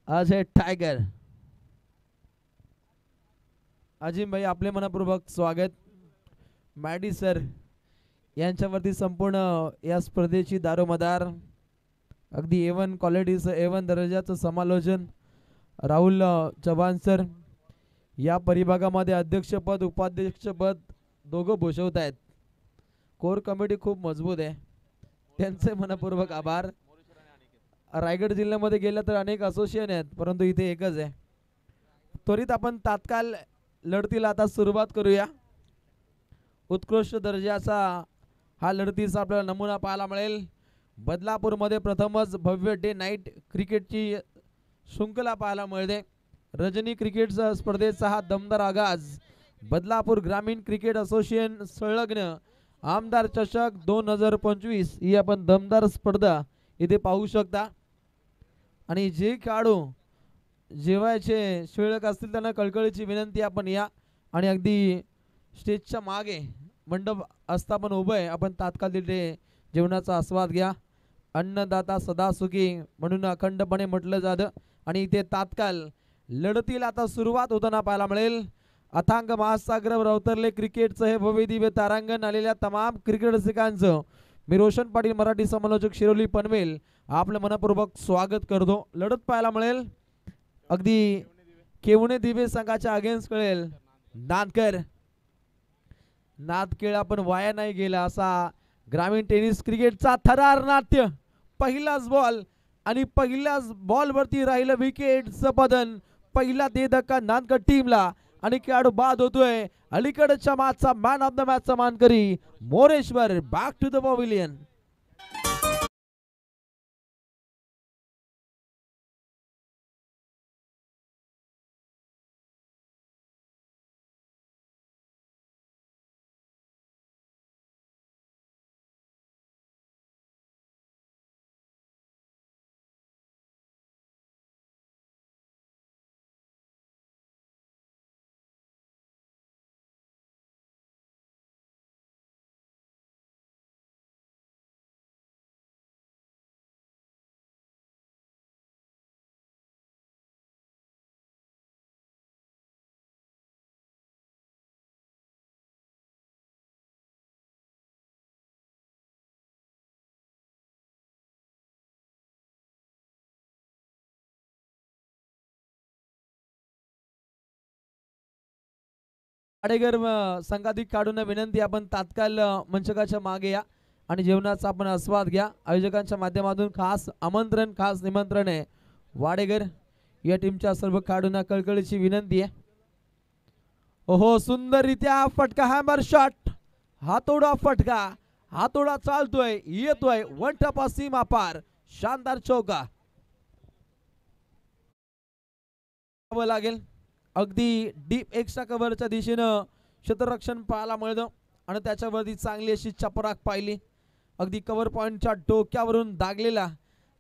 Ajay tiger Azim भाई आपले मनपूर्वक स्वागत. मॅडी सर यांच्यावरती संपूर्ण या स्पर्धेची दारोमदार अगदी A1 क्वालिटीचं A1 दर्जाचं समालोचन राहुल चव्हाण सर या परिभागामध्ये अध्यक्षपद उपाध्यक्षपद दोघं भूषवत आहेत. कोर कमिटी खूप मजबूत आहे, त्यांचे मनपूर्वक आभार. रायगड जिल्ह्यामध्ये गेलं तर अनेक असोसिएशन आहेत, परंतु इथे एकच आहे. त्वरित आपण तात्काळ लढतीला आता सुरुवात करूया. उत्कृष्ट दर्जाचा हा लढतीचा आपल्याला नमुना पाहायला मिळेल. बदलापूरमध्ये प्रथमच भव्य डे नाईट क्रिकेटची शृंखला पाहायला मिळते. रजनी क्रिकेट स्पर्धेचा हा दमदार आगाज बदलापूर ग्रामीण क्रिकेट असोसिएशन संलग्न आमदार चषक 2025 ही आपण दमदार स्पर्धा इथे पाहू शकता. आणि जे खेळाडू जेवायचे शिळक असतील त्यांना कळकळीची विनंती, आपण या आणि अगदी स्टेजच्या मागे मंडप असता पण उभं आहे, आपण तात्काळ तिथे जेवणाचा आस्वाद घ्या. अन्नदाता सदा सुखी म्हणून अखंडपणे म्हटलं जातं. आणि इथे तात्काळ लढतीला आता सुरुवात होताना पाहायला मिळेल. अथांग महासागरावर अवतरले क्रिकेटचं हे भव्य दिव्य तारांगण आलेल्या तमाम क्रिकेट रसिकांचं मी रोशन पाटील मराठी समालोचक शिरोली पनवेल आपलं मनपूर्वक स्वागत करतो. लढत पाहायला मिळेल अगदी केवणे दिवे संघाच्या अगेन्स्ट कळेल नादकर. नादखेळ आपण वाया नाही गेला असा ग्रामीण टेनिस क्रिकेटचा थरार नाट्य. पहिलाच बॉल आणि पहिल्याच बॉल वरती राहिलं विकेटचं पतन. पहिला दे धक्का नादगड टीमला आणि खेळाडू बाद होतोय. अलीकडच्या मॅचचा मॅन ऑफ द मॅचचा मानकरी Moreshwar back to the pavilion. Wadekar संघाधिक काढून विनंती, आपण तात्काळ मंचकाच्या मागे या आणि जेवणाचा आपण आस्वाद घ्या. आयोजकांच्या माध्यमातून खास आमंत्रण, खास निमंत्रण आहे. वाडेकर या टीमच्या सर्व खेळाडूंना कळकळीची विनंती आहे. ओहो, सुंदररित्या फटका, हॅमर शॉट, हातोडा फटका, हातोडा चालतोय, येतोय वन टप्पा सीमा पार, शानदार चौका लागेल. अगदी डीप एक्स्ट्रा कव्हरच्या दिशेनं क्षेत्ररक्षण पाहायला मिळतं आणि त्याच्यावरती चांगली अशी चपराक पाहिली. अगदी कव्हर पॉईंटच्या डोक्यावरून दागलेला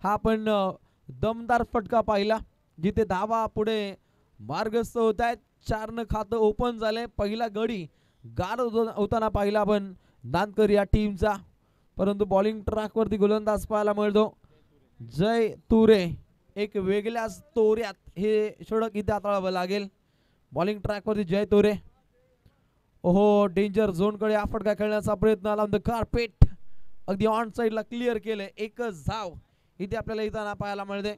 हा आपण दमदार फटका पाहिला, जिथे धावा पुढे मार्गस्थ होत आहेत. 4 खातं ओपन झाले. पहिला गडी गार होताना पाहिला आपण नांदकर या टीमचा, परंतु बॉलिंग ट्रॅकवरती गोलंदाज पाहायला मिळतो जय तुरे. एक वेगळ्याच तोऱ्यात हे षटक इथे हाताळावं लागेल. बॉलिंग ट्रॅकवरती जय तोरे. ओहो, डेंजर झोनकडे हा फटका खेळण्याचा प्रयत्न आला. कार्पेट अगदी ऑन साईडला क्लिअर केलंय. एकच धाव इथे आपल्याला इथं पाहायला मिळते.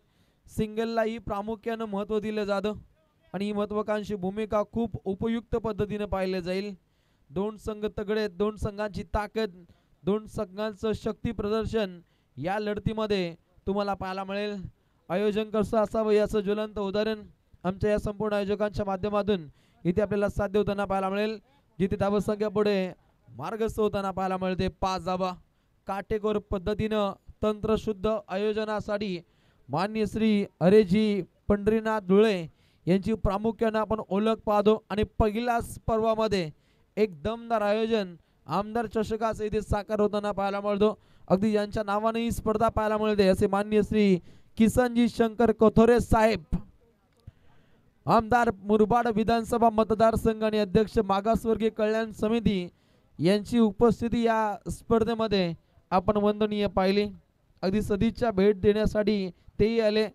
सिंगललाही प्रामुख्यानं महत्त्व दिलं जातं आणि ही महत्त्वाकांक्षी भूमिका खूप उपयुक्त पद्धतीने पाहिले जाईल. 2 संघ तगडे, 2 संघांची ताकद, 2 संघांचं शक्ती प्रदर्शन या लढतीमध्ये तुम्हाला पाहायला मिळेल. आयोजन कसं असावं याचं ज्वलंत उदाहरण आमच्या या संपूर्ण आयोजकांच्या माध्यमातून इथे आपल्याला साध्य होताना पाहायला मिळेल. जिथे धावसंख्या पुढे मार्गस्थ होताना पाहायला मिळते. 5 धावा काटेकोर पद्धतीनं तंत्रशुद्ध आयोजनासाठी मान्य श्री हरेजी पंढरीनाथ धुळे यांची प्रामुख्यानं आपण ओळख पाहतो. आणि पहिल्याच पर्वामध्ये एक दमदार आयोजन आमदार चषकाचं इथे साकार होताना पाहायला मिळतो. अगदी यांच्या नावाने ही स्पर्धा पाहायला मिळते असे मान्य श्री किसनजी शंकर कोथोरे साहेब, आमदार मुरबाड विधानसभा मतदारसंघ आणि अध्यक्ष मागासवर्गीय कल्याण समिती यांची उपस्थिती या स्पर्धेमध्ये आपण वंदनीय पाहिली. अगदी सदिच्छा भेट देण्यासाठी तेही आले.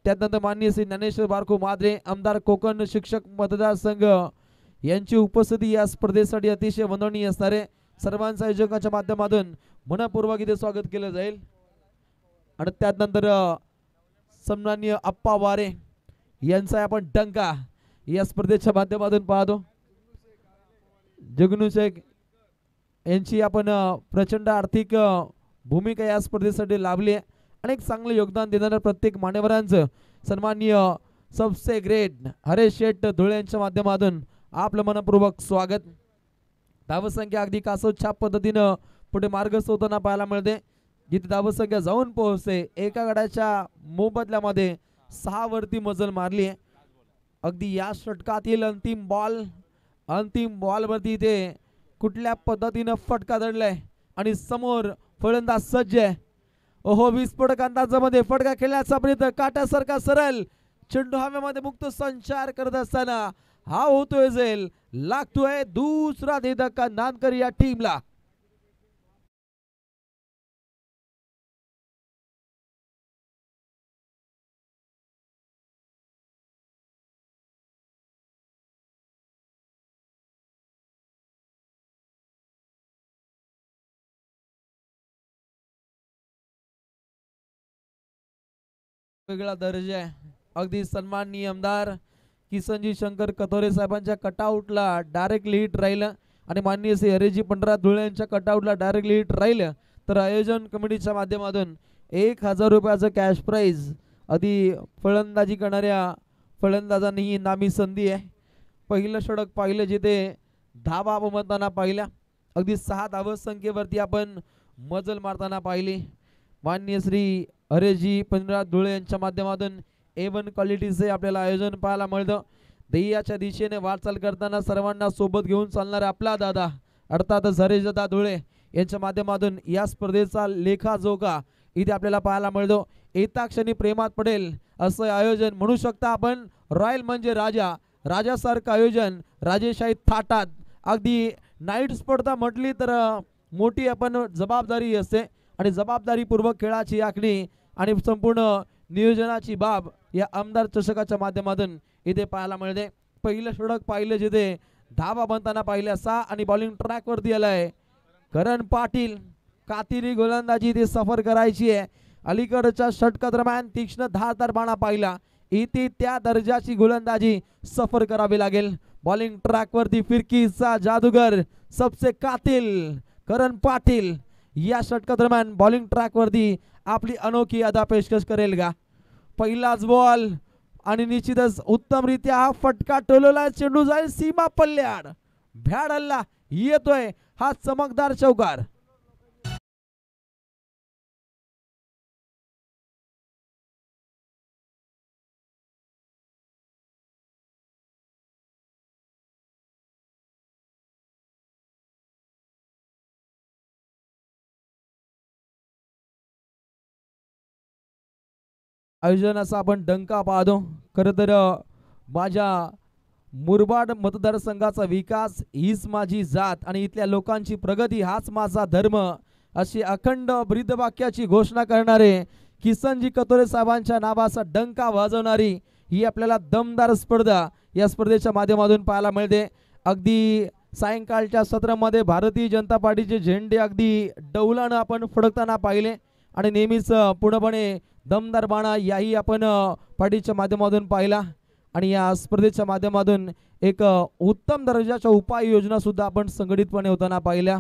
त्यानंतर माननीय श्री ज्ञानेश्वर बारको माद्रे आमदार कोकण शिक्षक मतदारसंघ यांची उपस्थिती या स्पर्धेसाठी अतिशय वंदनीय असणार आहे. सर्वांच्या आयोजकांच्या माध्यमातून मनपूर्वक इथे स्वागत केलं जाईल. आणि त्यानंतर सन्माननीय अप्पा वारे यांचा आपण डंका या स्पर्धेच्या माध्यमातून पाहतो. जगनू शेख यांची आपण प्रचंड आर्थिक भूमिका या स्पर्धेसाठी लाभली आहे आणि एक चांगलं योगदान देणाऱ्या प्रत्येक मान्यवरांचं सन्माननीय सबसे ग्रेट हरेश शेठ धुळे यांच्या माध्यमातून आपलं मनपूर्वक स्वागत. धावसंख्या अगदी कासोच्या पद्धतीनं पुढे मार्गस्थ होताना पाहायला मिळते. जिथे धावसंख्या जाऊन पोहोचते एका गडाच्या मोबदल्यामध्ये 6 वरती मजल मारली आहे. अगदी या षटकातील अंतिम बॉल वरती ते कुठल्या पद्धतीनं फटका दडलाय आणि समोर फलंदाज सज्ज आहे. ओहो विस्फोटक अंदाजामध्ये फटका खेळण्याचा प्रयत्न काट्यासारखा सरळ चेंडू हवेमध्ये मुक्त संचार करत असताना हा होतोय झेल लागतोय दुसरा धक्का नांदकर या टीमला. वेगळा दर्जा आहे. अगदी सन्माननीय आमदार किसनजी शंकर कथोरे साहेबांच्या कटआउटला डायरेक्टली हिट राहिलं आणि माननीय श्री हरेजी पंढरा धुळे यांच्या कटआउटला डायरेक्टली हिट राहिलं तर आयोजन कमिटीच्या माध्यमातून 1000 रुपयाचं कॅश प्राइज अगदी फलंदाजी करणाऱ्या फलंदाजांनी ही नामी संधी आहे. पहिलं षटक पाहिलं जिथे धावा बनवताना पाहिल्या अगदी 6 धावसंख्येवरती आपण मजल मारताना पाहिली. माननीय श्री हरेजी पंढरा धुळे यांच्या माध्यमातून A1 क्वालिटीचे आपल्याला आयोजन पाहायला मिळतं. ध्येयाच्या दिशेने वाटचाल करताना सर्वांना सोबत घेऊन चालणारा आपला दादा अर्थातच हरेशदादा धुळे यांच्या माध्यमातून या स्पर्धेचा लेखाजोखा इथे आपल्याला पाहायला मिळतो. येता क्षणी प्रेमात पडेल असं आयोजन म्हणू शकता आपण. रॉयल म्हणजे राजासारखं आयोजन राजेशाही थाटात. अगदी नाईट स्पर्धा म्हटली तर मोठी आपण जबाबदारी असते आणि जबाबदारीपूर्वक खेळाची आखणी आणि संपूर्ण नियोजनाची बाब या आमदार चषकाच्या माध्यमातून इथे पाहायला मिळते. पहिलं षटक पाहिलं जिथे धावा बनताना पाहिल्या 6 आणि बॉलिंग ट्रॅक वरती आलाय करण पाटील. कातिरी गोलंदाजी इथे सफर करायची आहे. अलीकडच्या षटकादरम्यान तीक्ष्ण धारदार बाणा पाहिला इथे त्या दर्जाची गोलंदाजी सफर करावी लागेल. बॉलिंग ट्रॅक वरती फिरकीचा जादूगर सबसे कातिल करण पाटील या षटकादरम्यान बॉलिंग ट्रॅक वरती आपली अनोखी अदा पेशकश करेल का. पहिलाच बॉल आणि निश्चितच उत्तमरित्या हा फटका टोलवला. चेंडू जाईल सीमा पल्ल्याड भ्याड हल्ला येतोय हा चमकदार चौकार. आयोजनाचा आपण डंका पाहतो. खरं तर माझ्या मुरबाड मतदारसंघाचा विकास हीच माझी जात आणि इथल्या लोकांची प्रगती हाच माझा धर्म अशी अखंड ब्रीदवाक्याची घोषणा करणारे किसनजी कथोरे साहेबांच्या नावाचा डंका वाजवणारी ही आपल्याला दमदार स्पर्धा या स्पर्धेच्या माध्यमातून पाहायला मिळते. अगदी सायंकाळच्या सत्रामध्ये भारतीय जनता पार्टीचे झेंडे अगदी डौलानं आपण फडकताना पाहिले आणि नेहमीच पूर्णपणे दमदार बाणा याही आपण पार्टीच्या माध्यमातून पाहिला आणि या स्पर्धेच्या माध्यमातून एक उत्तम दर्जाच्या उपाययोजना सुद्धा आपण संघटितपणे होताना पाहिल्या.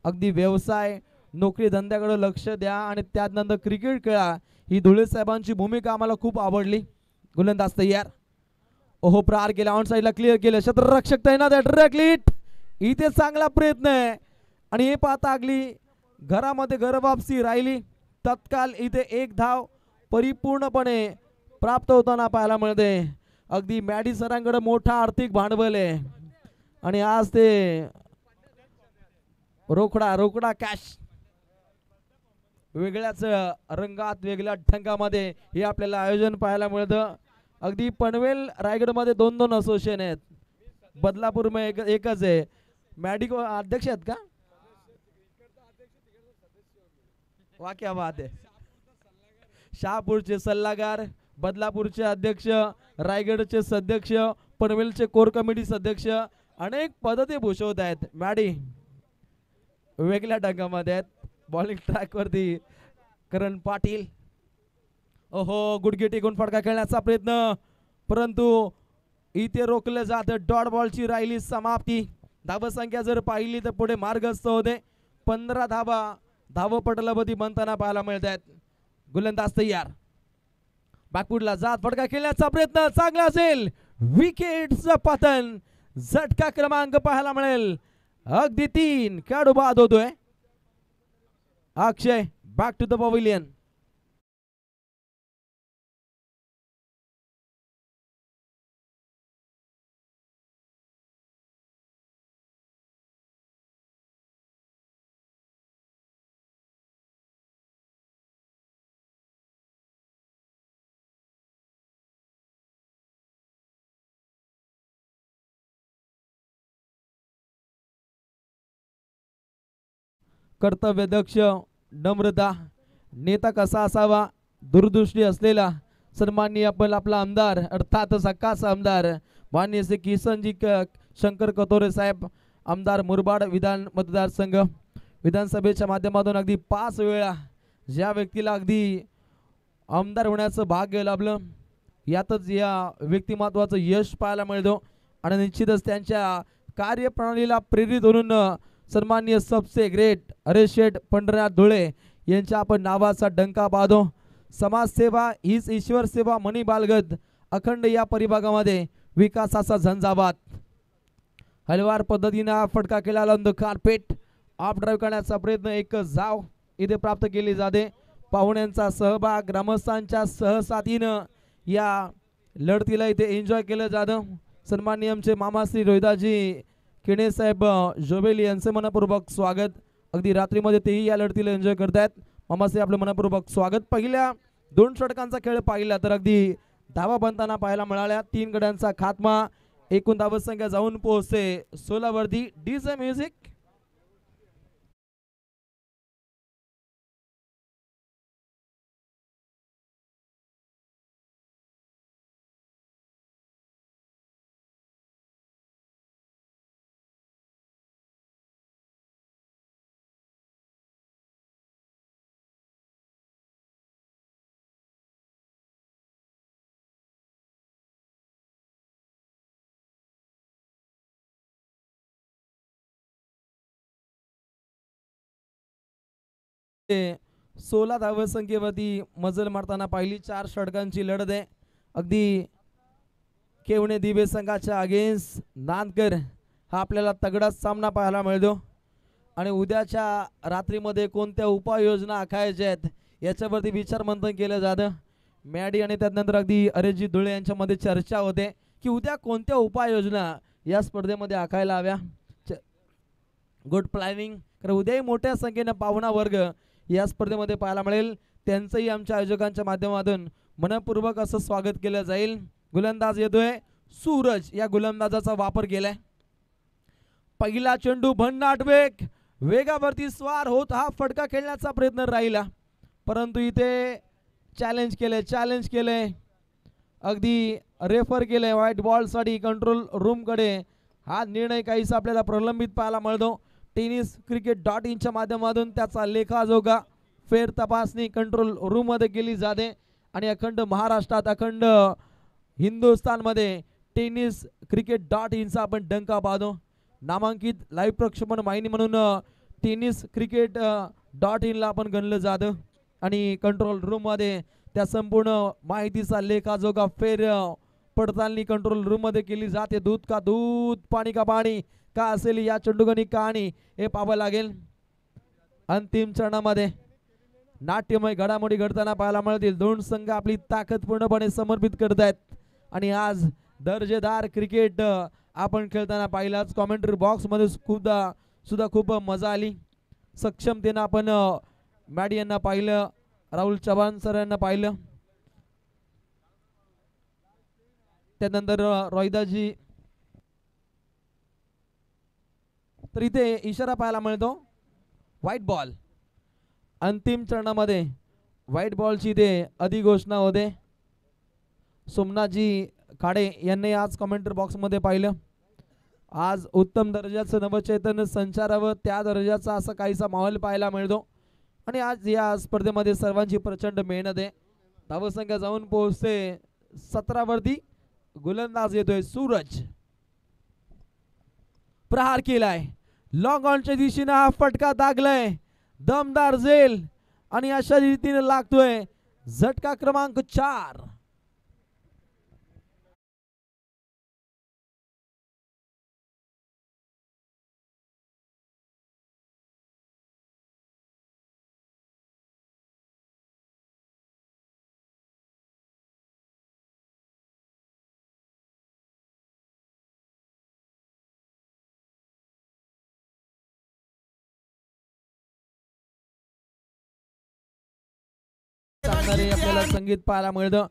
अगदी व्यवसाय नोकरी धंद्याकडे लक्ष द्या आणि त्यानंतर क्रिकेट खेळा ही धुळे साहेबांची भूमिका आम्हाला खूप आवडली. गोलंदाज तयार. ओहो प्रहार केला ऑन साइडला क्लिअर केलं क्षेत्ररक्षक तैनात आहे. डायरेक्टली इथे चांगला प्रयत्न आहे आणि हे पाहता अगली घरामध्ये घरवापसी राहिली. तत्काल इथे एक धाव परिपूर्णपणे प्राप्त होताना पाहायला मिळते. अगदी मॅडी सरांकडे मोठा आर्थिक भांडवल आहे आणि आज ते रोकडा कॅश वेगळ्याच रंगात वेगळ्या ढंगामध्ये हे आपल्याला आयोजन पाहायला मिळतं. अगदी पनवेल रायगड मध्ये 2-2 असोसिएशन आहेत. बदलापूर मध्ये एकच आहे. मॅडी अध्यक्ष आहेत का? वा क्या बात आहे. शहापूरचे सल्लागार बदलापूरचे अध्यक्ष, रायगडचे सदस्य, पनवेलचे कोर कमिटी सदस्य, अनेक पद ते भूषवत आहेत. मॅडी वेगळ्या ढंगामध्ये आहेत. बॉलिंग ट्रॅक वरती करण पाटील. ओहो, गुडघे टेकून फटका खेळण्याचा प्रयत्न, परंतु इथे रोखलं जात. डॉट बॉलची राहिली समाप्ती. धावसंख्या जर पाहिली तर पुढे मार्गस्थ होते. 15 धावा धावपटलावरती बनताना पाहायला मिळत आहेत. गोलंदाज तयार. बॅकफुटला जात फटका खेळण्याचा प्रयत्न चांगला असेल. विकेटचं पतन. झटका क्रमांक पाहायला मिळेल. अगदी 3 खेळाडू बाद होतोय. अक्षय बॅक टू द पवेलियन. कर्तव्यदक्ष, नम्रता, नेता कसा असावा, दूरदृष्टी असलेला सन्माननीय आपला आमदार अर्थात सक्काचा आमदार माननीय श्री किसनजी शंकर कतोरे साहेब, आमदार मुरबाड विधान मतदारसंघ विधानसभेच्या माध्यमातून अगदी 5 वेळा ज्या व्यक्तीला अगदी आमदार होण्याचं भाग्य लाभलं, यातच या व्यक्तिमत्वाचं यश पाहायला मिळतो. आणि निश्चितच त्यांच्या कार्यप्रणालीला प्रेरित होऊन सन्माननीय सबसे ग्रेट हरेश शेठ पंढरनाथ धुळे यांच्या आपण नावाचा डंका बांधो. समाजसेवा हीच ईश्वर सेवा मनी बालगत अखंड या परिभागामध्ये विकासाचा झंझावात. हलवार पद्धतीने फटका केला कार्पेट ऑफ ड्राईव्ह करण्याचा प्रयत्न. एक जाव इथे प्राप्त केली जाते. पाहुण्यांचा सहभाग, ग्रामस्थांच्या सहसाथीनं या लढतीला इथे एन्जॉय केलं जातं. सन्माननीय आमचे मामाश्री रोहिदाजी केणे साहेब जोबेली यांचे मनपूर्वक स्वागत. अगदी रात्रीमध्ये तेही या लढतीला एन्जॉय करतायत. मामाश्री आपलं मनपूर्वक स्वागत. पहिल्या 2 षटकांचा खेळ पाहिला तर अगदी धावा बनताना पाहायला मिळाल्या. 3 गड्यांचा खात्मा. एकूण धावसंख्या जाऊन पोहोचते 16 वरती. DJ music. ते 16 धावसंख्येवरती मजल मारताना पाहिली. 4 षटकांची लढत आहे. अगदी केवणे दिवे संघाच्या अगेन्स्ट नांदकर हा आपल्याला तगडा सामना पाहायला मिळतो. आणि उद्याच्या रात्रीमध्ये कोणत्या उपाययोजना आखायच्या आहेत याच्यावरती विचारमंथन केलं जातं. मॅडी आणि त्यानंतर अगदी हरेशजी धुळे यांच्यामध्ये चर्चा होते की उद्या कोणत्या उपाययोजना या स्पर्धेमध्ये आखायला हव्या. Good planning. कारण उद्याही मोठ्या संख्येनं पाहुणा वर्ग या स्पर्धेमध्ये पाहायला मिळेल. त्यांचंही आमच्या आयोजकांच्या माध्यमातून मनपूर्वक असं स्वागत केलं जाईल. गोलंदाज येतोय सूरज. या गोलंदाजाचा वापर केलाय. पहिला चेंडू भन्नाट वेग, वेगावरती स्वार होत हा फटका खेळण्याचा प्रयत्न राहिला, परंतु इथे चॅलेंज केलंय अगदी रेफर केलंय व्हाईट बॉलसाठी कंट्रोल रूमकडे. हा निर्णय काहीसा आपल्याला प्रलंबित पाहायला मिळतो. tenniscricket.in माध्यमातून त्याचा लेखाजोखा फेर तपासणी कंट्रोल रूम मध्ये केली जाते. आणि अखंड महाराष्ट्रात, अखंड हिंदुस्थानमध्ये tenniscricket.in आपण डंका बांधू. नामांकित लाईव्ह प्रक्षेपण वाहिनी म्हणून tenniscricket.in ला आपण गणलं जातं. आणि कंट्रोल रूम मध्ये त्या संपूर्ण माहितीचा लेखाजोखा फेर पडताळणी कंट्रोल रूम मध्ये केली जाते. दूध का दूध, पाणी का पाणी का असेल या चेंडूगणी कहाणी हे पाहावं लागेल. अंतिम चरणामध्ये नाट्यमय घडामोडी घडताना पाहायला मिळतील. 2 संघ आपली ताकद पूर्णपणे समर्पित करत आहेत. आणि आज दर्जेदार क्रिकेट आपण खेळताना पाहिलाच. कॉमेंट्री बॉक्स मध्ये सुद्धा खूप मजा आली. सक्षमतेनं आपण मॅडी यांना पाहिलं, राहुल चव्हाण सर यांना पाहिलं, त्यानंतर रोहिदाजी. तर इथे इशारा पाहायला मिळतो व्हाईट बॉल. अंतिम चरणामध्ये व्हाईट बॉलची इथे अधिघोषणा होते. सोमनाथजी खाडे यांनी आज कमेंटरी बॉक्समध्ये पाहिलं. आज उत्तम दर्जाचं नवचैतन्य संचारावं त्या दर्जाचा असा काहीसा माहोल पाहायला मिळतो. आणि आज या स्पर्धेमध्ये सर्वांची प्रचंड मेहनत आहे. धावसंख्या जाऊन पोहोचते 17 वरती. गोलंदाज येतोय सूरज. प्रहार केलाय लॉंग ऑनच्या दिशेने. हा फटका दागलाय दमदार झेल आणि अशा रीतीने लागतोय झटका क्रमांक 4. आपल्याला संगीत पाहायला मिळतं.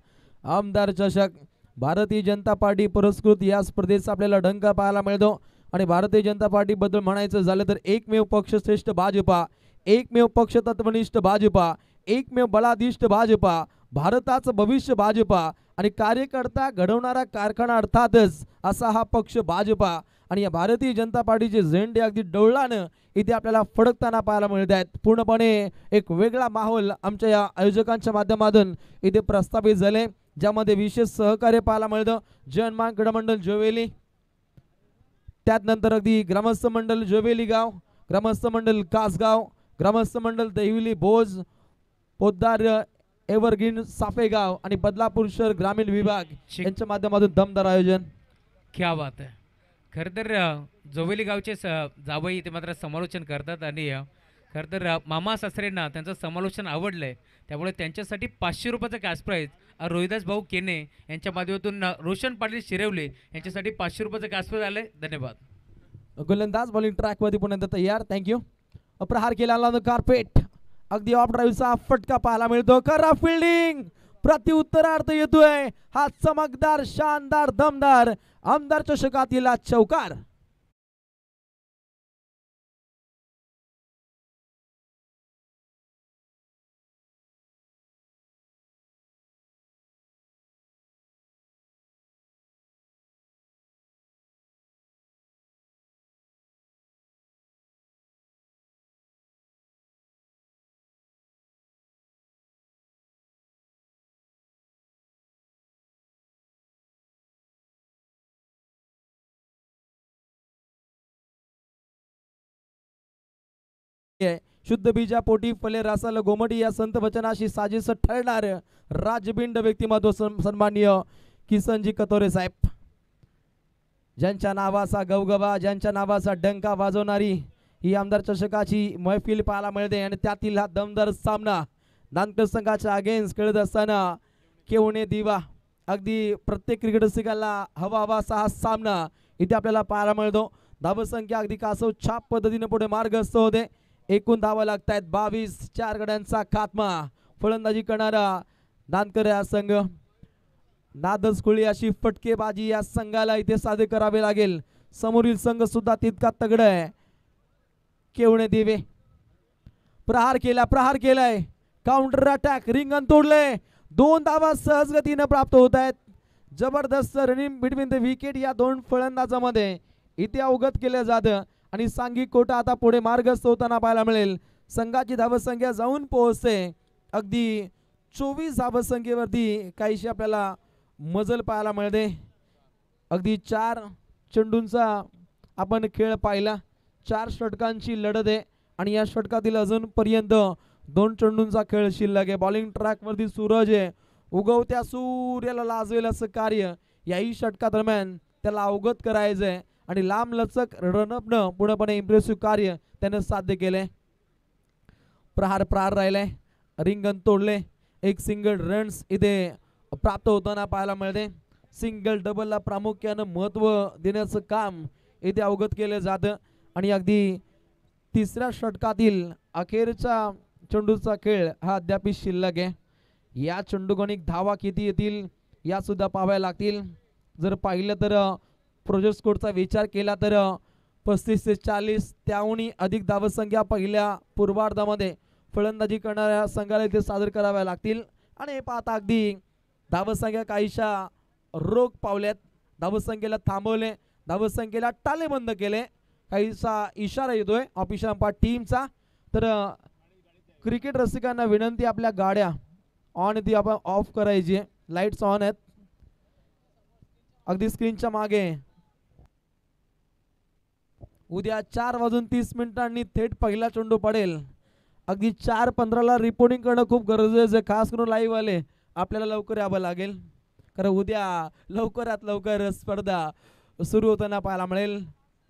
आमदार चषक भारतीय जनता पार्टी पुरस्कृत या स्पर्धेचा आपल्याला डंका पाहायला मिळतो. आणि भारतीय जनता पार्टी बद्दल म्हणायचं झालं तर एकमेव पक्षश्रेष्ठ भाजपा, एकमेव पक्ष तत्वनिष्ठ भाजपा, एकमेव बलाधिष्ठ भाजपा, भारताचं भविष्य भाजपा आणि कार्यकर्ता घडवणारा कारखाना अर्थातच असा हा पक्ष भाजपा. आणि या भारतीय जनता पार्टीचे झेंडे अगदी डौलानं इथे आपल्याला फडकताना पाहायला मिळत आहेत. पूर्णपणे एक वेगळा माहोल आमच्या या आयोजकांच्या माध्यमातून इथे प्रस्थापित झाले, ज्यामध्ये विशेष सहकार्य पाहायला मिळतं. जनमान क्रीडामंडळ जोवेली, त्यानंतर अगदी ग्रामस्थ मंडळ जोवेली गाव, ग्रामस्थ मंडळ कासगाव, ग्रामस्थ मंडळ दहिवली भोज, पोद्दार एव्हरग्रीन साफेगाव आणि बदलापूर शहर ग्रामीण विभाग यांच्या माध्यमातून दमदार आयोजन. क्या बात आहे. खरं तर जोवेली गावचे जावई ते मात्र समालोचन करतात आणि खरं तर मामा सासरेंना त्यांचं समालोचन आवडलंय, त्यामुळे त्यांच्यासाठी 500 रुपयाचं कॅश प्राईज रोहिदास भाऊ केने यांच्या माध्यमातून रोशन पाटील शिरवले यांच्यासाठी 500 रुपयाचं कॅश प्राईज आलंय. धन्यवाद. गोलंदाज बॉलिंग ट्रॅक वरती पुन्हा तयार. थँक्यू. प्रहार केला कार्पेट अगदी ऑफ ड्राईव्हचा फटका पाहायला मिळतो. करा फिल्डिंग प्रत्युत्तरार्थ येतोय हा चमकदार शानदार दमदार आमदार चषकातील चौकार. शुद्ध बीजा पोटी फले रासाल गोमटी या संत वचनाशी साजेस ठरणार राजबिंड व्यक्तिमत्व सन्माननीय किसनजी कतोरे साहेब, ज्यांच्या नावाचा गवगवा, ज्यांच्या नावाचा डंका वाजवणारी ही आमदार चषकाची मैफिल पाहायला मिळते. आणि त्यातील हा दमदार सामना नानकर संघाच्या अगेन्स्ट खेळत असताना केवणे दिवा अगदी प्रत्येक क्रिकेट रसिकाला हवा हवासा हा सामना इथे आपल्याला पाहायला मिळतो. धावसंख्या अगदी कासव छाप पद्धतीने पुढे मार्गस्थ होते. एकूण धावा लागतायत 22. 4 गड्यांचा खात्मा. फलंदाजी करणारा नानकर या संघ नादच खुळी अशी फटकेबाजी या संघाला इथे सादर करावे लागेल. समोरील संघ सुद्धा तितका तगडा आहे. केवणे दिवे प्रहार केलाय काउंटर अटॅक रिंगण तोडले. 2 धावा सहज गतीने प्राप्त होत आहेत. जबरदस्त रनिंग बिटवीन द विकेट या 2 फलंदाजामध्ये इथे अवगत केलं जातं. आणि सांघिक कोटा आता पुढे मार्गस्थ होताना पाहायला मिळेल. संघाची धावसंख्या जाऊन पोहोचते अगदी 24 धावसंख्येवरती काहीशी आपल्याला मजल पाहायला मिळते. अगदी 4 चेंडूंचा आपण खेळ पाहिला. 4 षटकांची लढत आहे आणि या षटकातील अजूनपर्यंत 2 चेंडूंचा खेळ शिल्लक आहे. बॉलिंग ट्रॅक वरती सूरज आहे. उगवत्या सूर्याला लाजवेल असं कार्य याही षटकादरम्यान त्याला अवगत करायचंय आणि लांब लचक रनअपनं पूर्णपणे इम्प्रेसिव्ह कार्य त्याने साध्य केले. प्रहार राहिलाय. रिंगण तोडले. एक सिंगल रन्स इथे प्राप्त होताना पाहायला मिळते. सिंगल डबलला प्रामुख्यानं महत्त्व देण्याचं काम इथे अवगत केलं जातं. आणि अगदी 3ऱ्या षटकातील अखेरचा चेंडूचा खेळ हा अद्याप शिल्लक आहे. या चेंडूगणिक धावा किती येतील या सुद्धा पाहाव्या लागतील. जर पाहिलं तर प्रोजेक्ट स्कोरचा विचार केला तर 35 ते 40 त्याहूनही अधिक धावसंख्या पहिल्या पूर्वार्धामध्ये फलंदाजी करणाऱ्या संघाला इथे सादर कराव्या लागतील. आणि हे पाहता अगदी धावसंख्या काहीशा रोख पावल्यात, धावसंख्येला थांबवले, धावसंख्येला टाले बंद केले, काहीसा इशारा येतोय ऑफिशियल अंपायर टीमचा. तर क्रिकेट रसिकांना विनंती, आपल्या गाड्या ऑन ती आपण ऑफ करायची, लाईट्स ऑन आहेत अगदी स्क्रीनच्या मागे. उद्या 4:30 थेट पहिला चेंडू पडेल. अगदी 4:15ला रिपोर्टिंग करणं खूप गरजेचं आहे, खास करून लाईव्ह आले आपल्याला लवकर यावं लागेल, कारण उद्या लवकरात लवकर स्पर्धा सुरू होताना पाहायला मिळेल.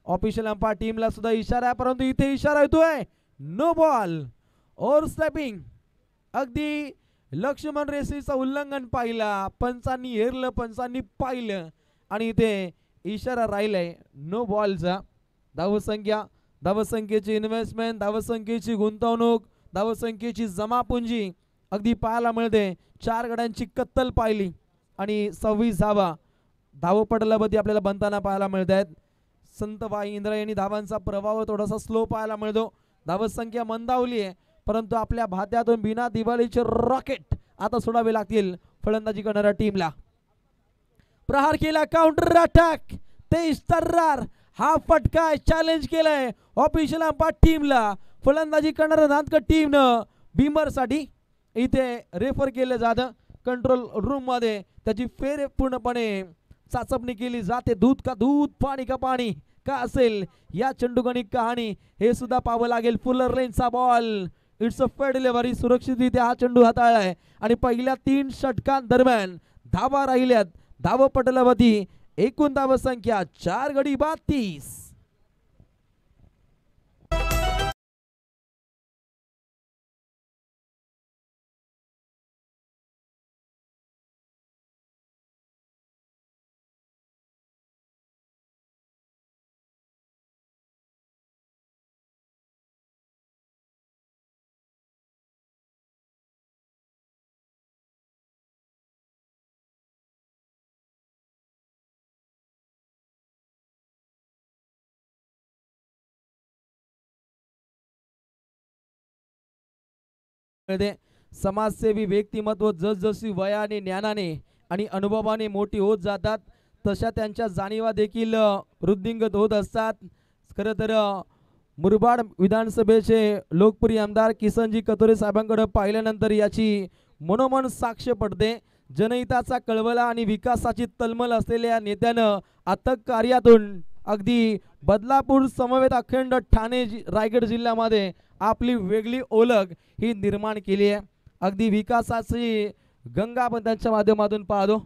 ऑफिशियल अंपायर टीमला सुद्धा इशारा आहे, परंतु इथे इशारा येतोय नो बॉल ओव्हर स्लॅपिंग. अगदी लक्ष्मण रेषेचं उल्लंघन पाहिला, पंचांनी हेरलं, पंचांनी पाहिलं आणि इथे इशारा राहिलाय नो बॉलचा. धावसंख्या, धावसंख्येची इन्व्हेस्टमेंट, धावसंख्येची गुंतवणूक, धावसंख्येची जमापुंजी अगदी पाहायला मिळते. 4 गड्यांची कत्तल पाहिली आणि 26 धावा धावपटलावरती आपल्याला बनताना पाहायला मिळत आहेत. संतबाई इंद्रायणी धावांचा प्रभाव थोडासा स्लो पाहायला मिळतो, धावसंख्या मंदावली आहे, परंतु आपल्या भात्यातून बिना दिवाळीचे रॉकेट आता सोडावे लागतील फलंदाजी करणाऱ्या टीमला. प्रहार केला, काउंटर अटॅक, तेज तर्रार, हा फटका चॅलेंज केलाय ऑफिशियल अंपायर टीमला. फलंदाजी करणाऱ्या नांदकर टीमनं भीमर साठी इथे रेफर केलं जातं कंट्रोल रूम मध्ये, त्याची फेर पूर्णपणे चाचपणी केली जाते. दूध का दूध, पाणी का पाणी का असेल या चेंडूगणिक कहाणी हे सुद्धा पाहावं लागेल. फुलर लेनचा ball, it's a fair delivery, सुरक्षितरित्या हा चेंडू हाताळलाय आणि पहिल्या 3 षटकांदरम्यान धावा राहिल्यात धावपटलावरती. एकूण धावसंख्या 4 गडी बाद 30. समाजसेवी व्यक्तिमत्व जसजशी वयाने, ज्ञानाने आणि अनुभवाने मोठी होत जातात, तशा त्यांच्या जाणीवा देखील वृद्धिंगत होत असतात. खरं तर मुरबाड विधानसभेचे लोकप्रिय आमदार किसनजी कतोरे साहेबांकडे पाहिल्यानंतर याची मनोमन साक्ष पडते. जनहिताचा कळवळा आणि विकासाची तळमळ असलेल्या नेत्यानं अथक कार्यातून अगदी बदलापूर समवेत अखंड ठाणे रायगड जिल्ह्यामध्ये आपली वेगळी ओळख ही निर्माण केली आहे. अगदी विकासाची गंगा आपण त्यांच्या माध्यमातून पाहतो.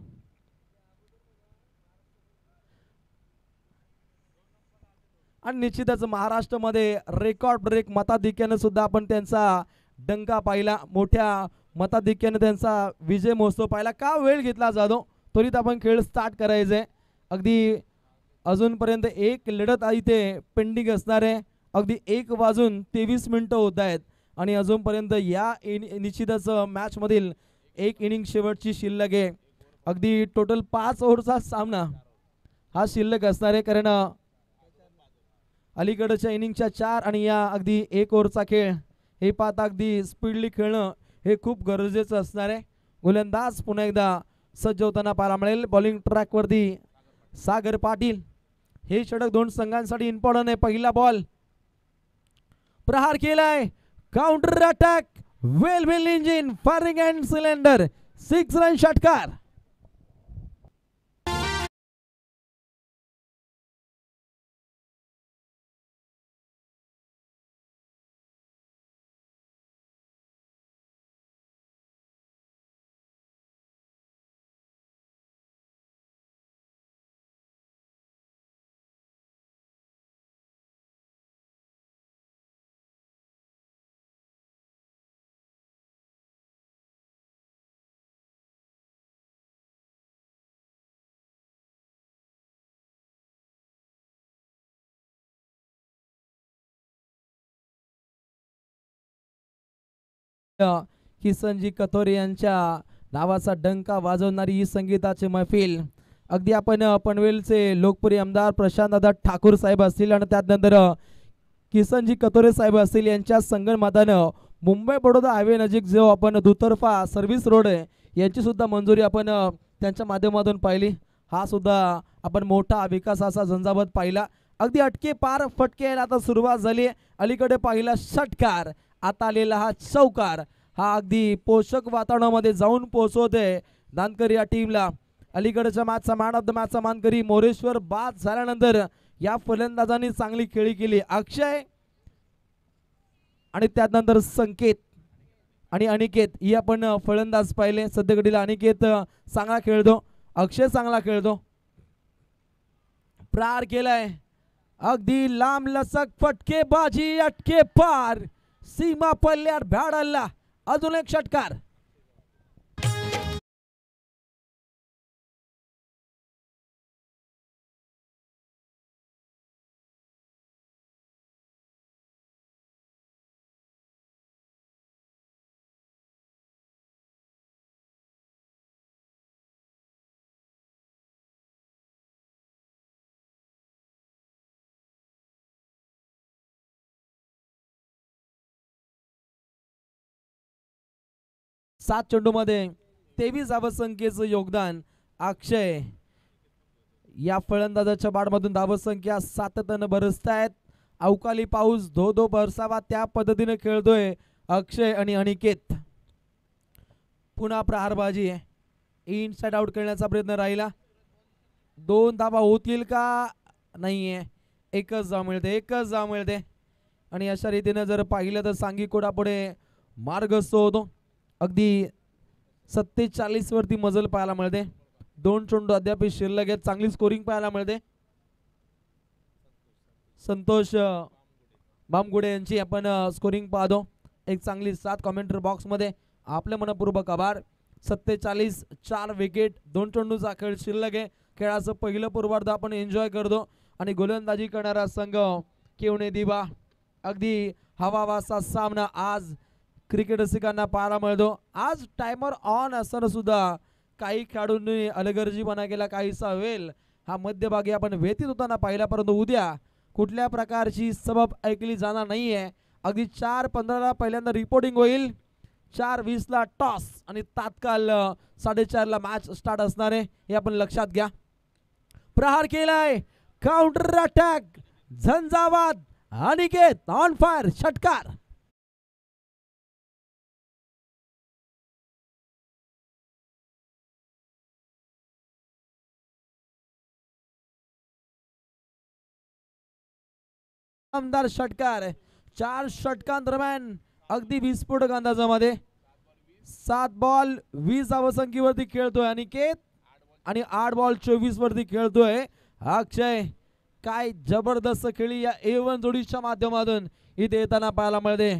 आणि निश्चितच महाराष्ट्रामध्ये रेकॉर्ड ब्रेक मताधिक्याने सुद्धा आपण त्यांचा डंका पाहिला, मोठ्या मताधिक्याने त्यांचा विजय महोत्सव पाहिला. का वेळ घेतला जातो, त्वरित आपण खेळ स्टार्ट करायचे. अगदी अजूनपर्यंत एक लढत इथे पेंडिंग असणार आहे. अगदी 1:23 होत आहेत आणि अजूनपर्यंत या निश्चितच मॅच मधील एक इनिंग शेवटची शिल्लक आहे. अगदी टोटल 5 ओव्हरचा सामना हा शिल्लक असणार आहे, कारण अलीकडच्या इनिंगच्या 4 आणि या अगदी 1 ओव्हरचा खेळ हे पाहता अगदी स्पीडली खेळणं हे खूप गरजेचं असणार आहे. गोलंदाज पुन्हा एकदा सज्ज होताना पाहायला मिळेल. बॉलिंग ट्रॅक वरती सागर पाटील. हे षटक 2 संघांसाठी इम्पॉर्टंट आहे. पहिला बॉल, प्रहार केलाय, counter attack, well engine, firing and cylinder, 6 run षटकार. किसनजी कतोरे यांच्या नावाचा डंका वाजवणारी ही संगीताची मैफिल. अगदी आपण पनवेलचे लोकप्रिय आमदार प्रशांतदादा ठाकूर साहेब असतील आणि त्यानंतर किसनजी कतोरे साहेब असतील यांच्या संगणमतानं मुंबई बडोदा हायवे नजीक जो आपण दुतर्फा सर्व्हिस रोड आहे यांची सुद्धा मंजुरी आपण त्यांच्या माध्यमातून पाहिली. हा सुद्धा आपण मोठा विकासाचा झंझावत पाहिला. अगदी अटके पार फटके आता सुरुवात झाली. अलीकडे पाहिला षटकार, आता आलेला हा चौकार, हा अगदी पोषक वातावरणामध्ये जाऊन पोहोचवते दानकर या टीमला. अलीकडच्या मॅचचा मॅन ऑफ द मॅचचा मानकरी मोरेश्वर बाद झाल्यानंतर या फलंदाजांनी चांगली खेळी केली. अक्षय आणि त्यानंतर संकेत आणि अनिकेत ही आपण फलंदाज पाहिले. सध्या घडीला अनिकेत चांगला खेळतो, अक्षय चांगला खेळतो. प्रहार केलाय, अगदी लांब लचक फटकेबाजी, अटके पार, सीमा पल्ल्यात भ्याड हल्ला, अजून एक षटकार. सात चेंडूमध्ये 23 धावसंख्येचं योगदान अक्षय. या फलंदाजाच्या बाडमधून धावसंख्या सातत्यानं बरसतायत. अवकाळी पाऊस धो धो बरसावा त्या पद्धतीने खेळतोय अक्षय आणि अनिकेत. पुन्हा प्रहारबाजी आहे, इनसाइड आउट खेळण्याचा प्रयत्न राहिला. 2 धावा होतील का? नाहीये, एकच धाव मिळते, एकच धाव मिळते. आणि अशा रीतीने जर पाहिलं तर सांगी कोडापुढे मार्गस्थ होतो. अगदी 47 वरती मजल पाहायला मिळते. 2 चेंडू अद्याप शिल्लक आहेत, चांगली स्कोरिंग पाहायला मिळते. संतोष बामगुडे यांची आपण स्कोरिंग पाहतो. एक चांगली साथ कमेंटर बॉक्स मध्ये आपले मनपूर्वक आभार. 47, 4 विकेट, 2 चेंडूचा खेळ शिल्लक आहे. खेळाचं पहिलं पूर्वार्ध आपण एन्जॉय करतो आणि गोलंदाजी करणारा संघ केवणे दिवा. अगदी हवावाचा सामना आज क्रिकेट रसिकांना पाहायला मिळतो. आज टायमर ऑन असताना सुद्धा काही खेळाडूंनी अलगर्जीपणा केला, काहीसा वेळ हा मध्यभागी आपण व्यतीत होताना पाहिला. परंतु उद्या कुठल्या प्रकारची सबब ऐकली जाणार नाहीये. अगदी 4:15 पहिल्यांदा रिपोर्टिंग होईल, 4:20 टॉस आणि तात्काळ 4:30 मॅच स्टार्ट असणार आहे, हे आपण लक्षात घ्या. प्रहार केलाय, काउंटर अटॅक, झंझावात, अनिकेत ऑन फायर, षटकार. आमदार षटकार, 4 षटकांदरम्यान अगदी विस्फोटक अंदाजामध्ये 7 बॉल 20 धावसंख्येवरती खेळतोय अनिकेत आणि 8 बॉल 24 वरती खेळतोय अक्षय. काय जबरदस्त खेळी या A1 जोडीच्या माध्यमातून इथे येताना पाहायला मिळते.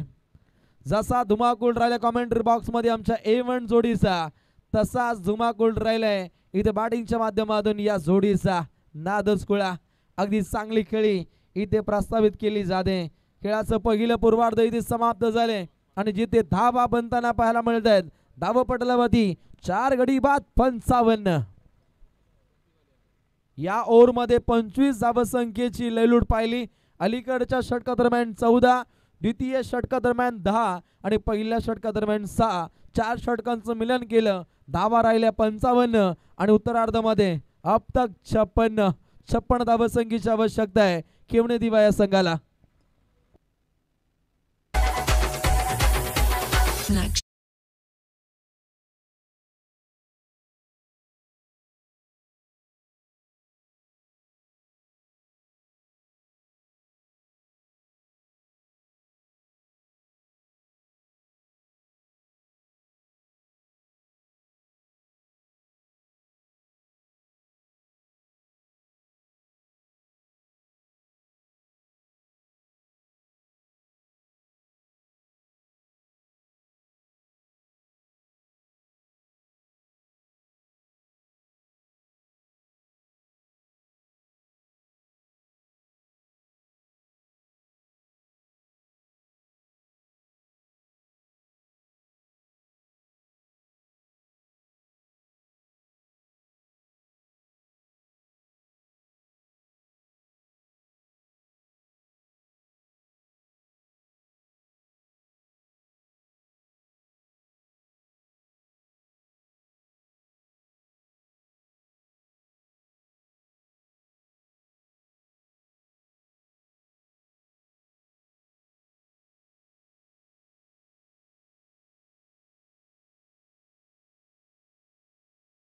जसा धुमाकूळ राहिला कमेंट्री बॉक्स मध्ये आमच्या A1 जोडीचा, तसाच धुमाकूळ राहिलाय इथे बॅटिंगच्या माध्यमातून या जोडीचा. नादच खुळा, अगदी चांगली खेळी इथे प्रस्तावित केली जाते. खेळाचं पहिलं पूर्वार्ध इथे समाप्त झाले आणि जिथे धावा बनताना पाहायला मिळत आहेत. धावपटलावरती 4 गडी बाद 55. या ओव्हरमध्ये 25 धावसंख्येची लयलूट पाहिली. अलीकडच्या षटकादरम्यान 14, द्वितीय षटकादरम्यान 10 आणि पहिल्या षटकादरम्यान 6, 4 षटकांचं मिलन केलं. धावा राहिल्या 55 आणि उत्तरार्धामध्ये अब तक 56 धावसंख्येची आवश्यकता आहे केवणे दिवा या संघाला.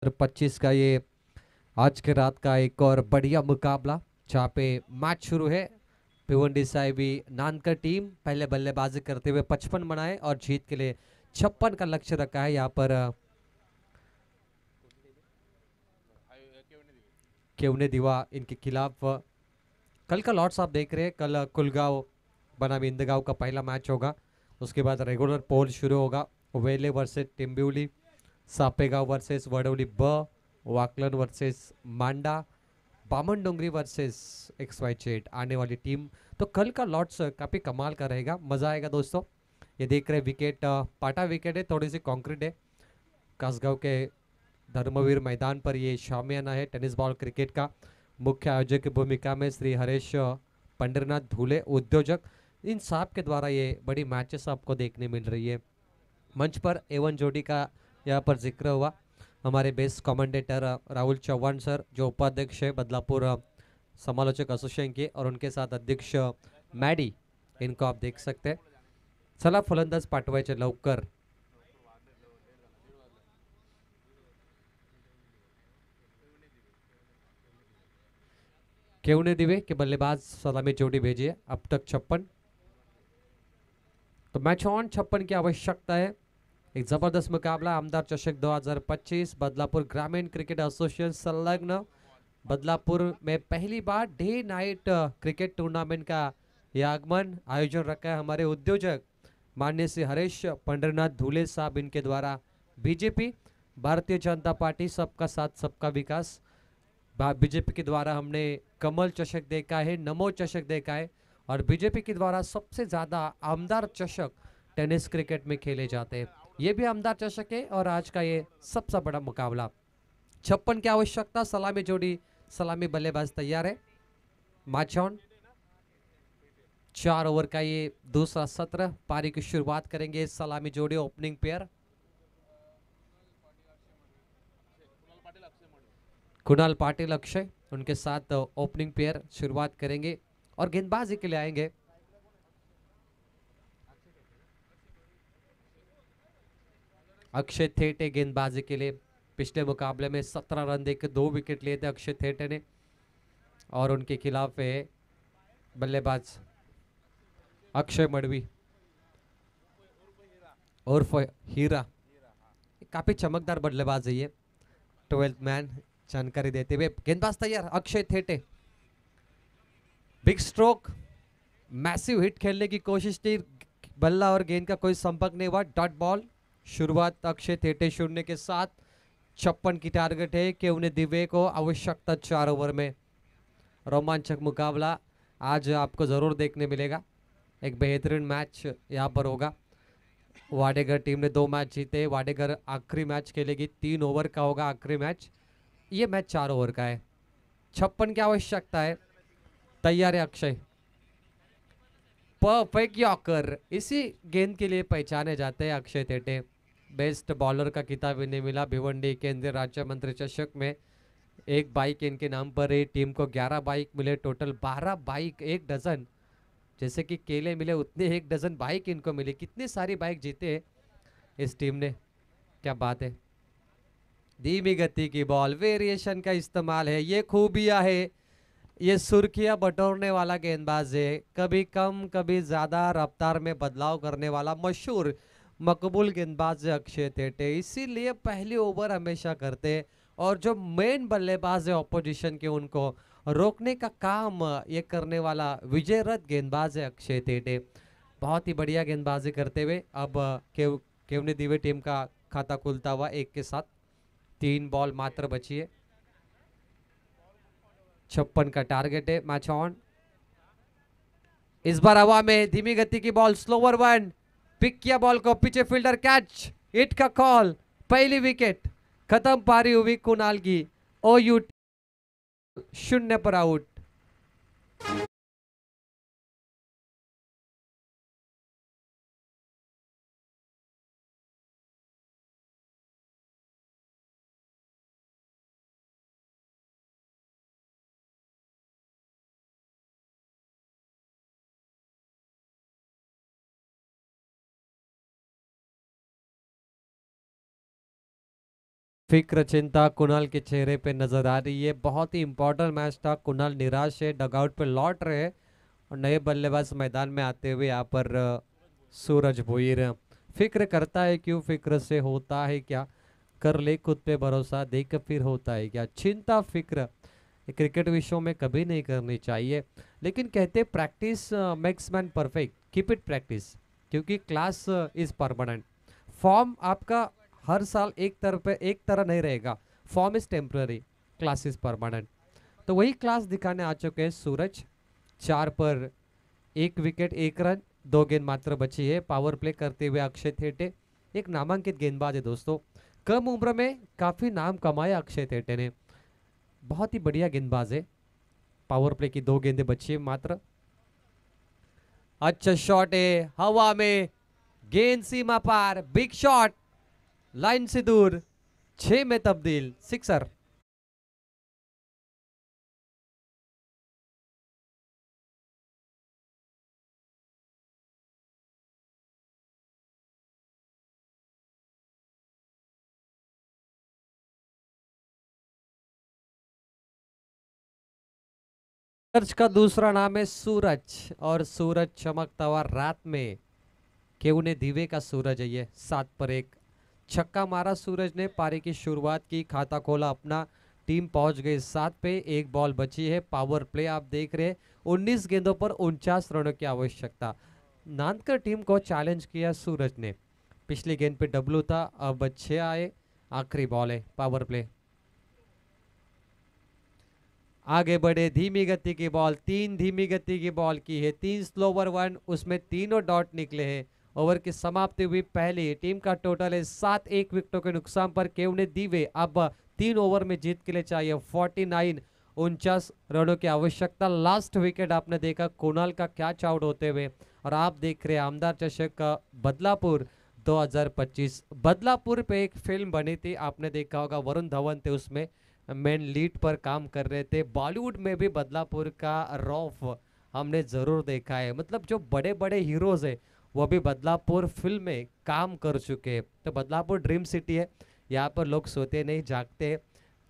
25 का ये आज के रात का एक और बढ़िया मुकाबला जहाँ पे मैच शुरू है। भिवंडी साहिबी नानकर टीम पहले बल्लेबाजी करते हुए 55 बनाए और जीत के लिए 56 का लक्ष्य रखा है। यहाँ पर केवने दिवा इनके खिलाफ कल का लॉट्स आप देख रहे हैं। कल कुलगांव बनाम इंदगांव का पहला मैच होगा। उसके बाद रेगुलर पोल शुरू होगा। वेले वर्सेस टिम्बिवली, सापेगांव वर्सेस वडवली ब, वाकलन वर्सेस मांडा, बामन डोंगरी वर्सेस XYZ आने वाली टीम। तो कल का लॉट्स काफ़ी कमाल का रहेगा, मज़ा आएगा दोस्तों। ये देख रहे विकेट पाटा विकेट है, थोड़ी सी कॉन्क्रीट है। कासगांव के धर्मवीर मैदान पर ये शामियाना है टेनिस बॉल क्रिकेट का। मुख्य आयोजक की भूमिका में श्री हरेश पंडरनाथ धूले, उद्योजक। इन साहब के द्वारा ये बड़ी मैचेस आपको देखने मिल रही है। मंच पर एवन जोड़ी का यहाँ पर जिक्र हुआ। हमारे best commentator Rahul Chauhan sir, जो उपाध्यक्ष है बदलापुर समालोचक एसोसिएशन के, और उनके साथ अध्यक्ष मॅडी, इनको आप देख सकते हैं। चला फलंदाज पाठवायचे लवकर। केवने दिवे के बल्लेबाज सलामी जोड़ी भेजिए। अब तक 56। तो मैच ऑन 56 की आवश्यकता है। एक जबरदस्त मुकाबला आमदार चषक 2025 बदलापुर ग्रामीण क्रिकेट एसोसिएशन संलग्न बदलापुर में पहली बार डे नाइट क्रिकेट टूर्नामेंट का यह आगमन आयोजन रखा है हमारे उद्योजक माननीय श्री हरेश पंडरनाथ धूले साहब, इनके द्वारा। बीजेपी भारतीय जनता पार्टी सबका साथ सबका विकास, बीजेपी के द्वारा हमने कमल चषक देखा है, नमो चषक देखा है, और बीजेपी के द्वारा सबसे ज़्यादा आमदार चषक टेनिस क्रिकेट में खेले जाते हैं। ये भी आमदार चषक है और आज का ये सबसे बड़ा मुकाबला। 56 की आवश्यकता। सलामी जोड़ी, सलामी बल्लेबाज तैयार है। Match on. 4 ओवर का ये दूसरा सत्र। पारी की शुरुआत करेंगे सलामी जोड़ी ओपनिंग पेयर कुणाल पाटिल अक्षय, उनके साथ ओपनिंग पेयर शुरुआत करेंगे और गेंदबाजी के लिए आएंगे अक्षय थेटे गेंदबाजी के लिए। पिछले मुकाबले में 17 रन देकर 2 विकेट लिए थे अक्षय थेटे ने, और उनके खिलाफ है बल्लेबाज अक्षय मडवी उर्फ हीरा। काफी चमकदार बल्लेबाज है ये, 12th मैन। जानकारी देते हुए गेंदबाज तैयार Akshay Thete. Big stroke, massive hit खेलने की कोशिश थी, बल्ला और गेंद का कोई संपर्क नहीं हुआ। Dot ball. शुरुआत अक्षय थेटे 0 के साथ। 56 की टारगेट है केवने दिवे को। आवश्यकता 4 ओवर में। रोमांचक मुकाबला आज आपको जरूर देखने मिलेगा। एक बेहतरीन मैच यहाँ पर होगा। वाडेगर टीम ने 2 मैच जीते। वाडेगर आखिरी मैच खेलेगी, 3 ओवर का होगा आखिरी मैच। ये मैच 4 ओवर का है। 56 की आवश्यकता है। तैयार है अक्षय। परफेक्ट यॉर्कर, इसी गेंद के लिए पहचाने जाते हैं अक्षय थेटे। बेस्ट बॉलर का खिताब इन्हें मिला भिवंडी केंद्रीय राज्य मंत्री चषक में। 1 बाइक इनके नाम पर है। टीम को 11 बाइक मिले, टोटल 12 बाइक, 1 डजन। जैसे कि केले मिले उतने 1 डजन बाइक इनको मिली। कितनी सारी बाइक जीते इस टीम ने, क्या बात है। धीमी गति की बॉल, वेरिएशन का इस्तेमाल है, ये खूबियां है। ये सुर्खियां बटोरने वाला गेंदबाज है, कभी कम कभी ज्यादा रफ्तार में बदलाव करने वाला मशहूर मकबूल गेंदबाज है अक्षय थेटे। इसीलिए पहली ओवर हमेशा करते, और जो मेन बल्लेबाज है ऑपोजिशन के, उनको रोकने का काम ये करने वाला विजयरथ गेंदबाज है अक्षय थेटे। बहुत ही बढ़िया गेंदबाजी करते हुए अब केवनी दिवे टीम का खाता खुलता हुआ 1 के साथ। 3 बॉल मात्र बची है। 56 का टारगेट है। Match on. इस बार हवा में धीमी गति की बॉल, स्लोवर 1, पिक किया बॉल को, पीछे फील्डर कैच, हिट का कॉल, पहली विकेट। खत्म पारी हुई कुणाल की। OU 0 पर आउट। फिक्र चिंता कुणाल के चेहरे पे नजर आ रही है। बहुत ही इंपॉर्टेंट मैच था। कुणाल निराश है, डगआउट पे लौट रहे हैं और नए बल्लेबाज मैदान में आते हुए यहाँ पर सूरज भोईर फिक्र करता है। क्यों फिक्र से होता है क्या? कर ले खुद पे भरोसा, देख फिर होता है क्या। चिंता फिक्र क्रिकेट विश्व में कभी नहीं करनी चाहिए, लेकिन कहते practice makes man perfect. Keep it practice, क्योंकि क्लास इज परमानेंट। फॉर्म आपका हर साल एक तरह नहीं रहेगा। Form is temporary, class is permanent. तो वही क्लास दिखाने आ चुके हैं सूरज। 4 पर 1 विकेट 1 रन, 2 गेंद मात्र बची है। पावर प्ले करते हुए अक्षय थेटे, एक नामांकित गेंदबाज है दोस्तों। कम उम्र में काफी नाम कमाया अक्षय थेटे ने, बहुत ही बढ़िया गेंदबाज है। पावर प्ले की 2 गेंदें बची है मात्र। अच्छा शॉट है हवा में, गेंद सीमा पार, बिग शॉट, लाइन से दूर, 6 में तब्दील, सिक्सर। सूरज का दूसरा नाम है सूरज, और सूरज चमकता हुआ रात में, केवने दीवे का सूरज है ये। 7 पर 1 छक्का मारा सूरज ने, पारी की शुरुआत की, खाता खोला अपना। टीम पहुंच गई 7 पे, 1 बॉल बची है। पावर प्ले आप देख रहे हैं, 19 गेंदों पर 49 रनों की आवश्यकता। नानकर टीम को चैलेंज किया सूरज ने। पिछली गेंद पे डब्लू था, अब 6 आए। आखिरी बॉल है, पावर प्ले। आगे बढ़े, धीमी गति की बॉल, 3 धीमी गति की बॉल की है, 3 स्लोवर 1, उसमें तीनों डॉट निकले हैं। ओवर की समाप्ति हुई पहली। टीम का टोटल है 7, 1 विकेटों के नुकसान पर केवने दीवे अब 3 ओवर में जीत के लिए चाहिए 49 रनों की आवश्यकता। लास्ट विकेट आपने देखा कुणाल का कैच आउट होते हुए, और आप देख रहे हैं आमदार चषक का बदलापुर 2025। बदलापुर पे एक फिल्म बनी थी, आपने देखा होगा, वरुण धवन थे उसमें, मेन लीड पर काम कर रहे थे। बॉलीवुड में भी बदलापुर का रौफ हमने जरूर देखा है। मतलब जो बड़े बड़े हीरोज है वो भी बदलापुर फिल्म में काम कर चुके हैं। तो बदलापुर ड्रीम सिटी है, यहाँ पर लोग सोते नहीं जागते,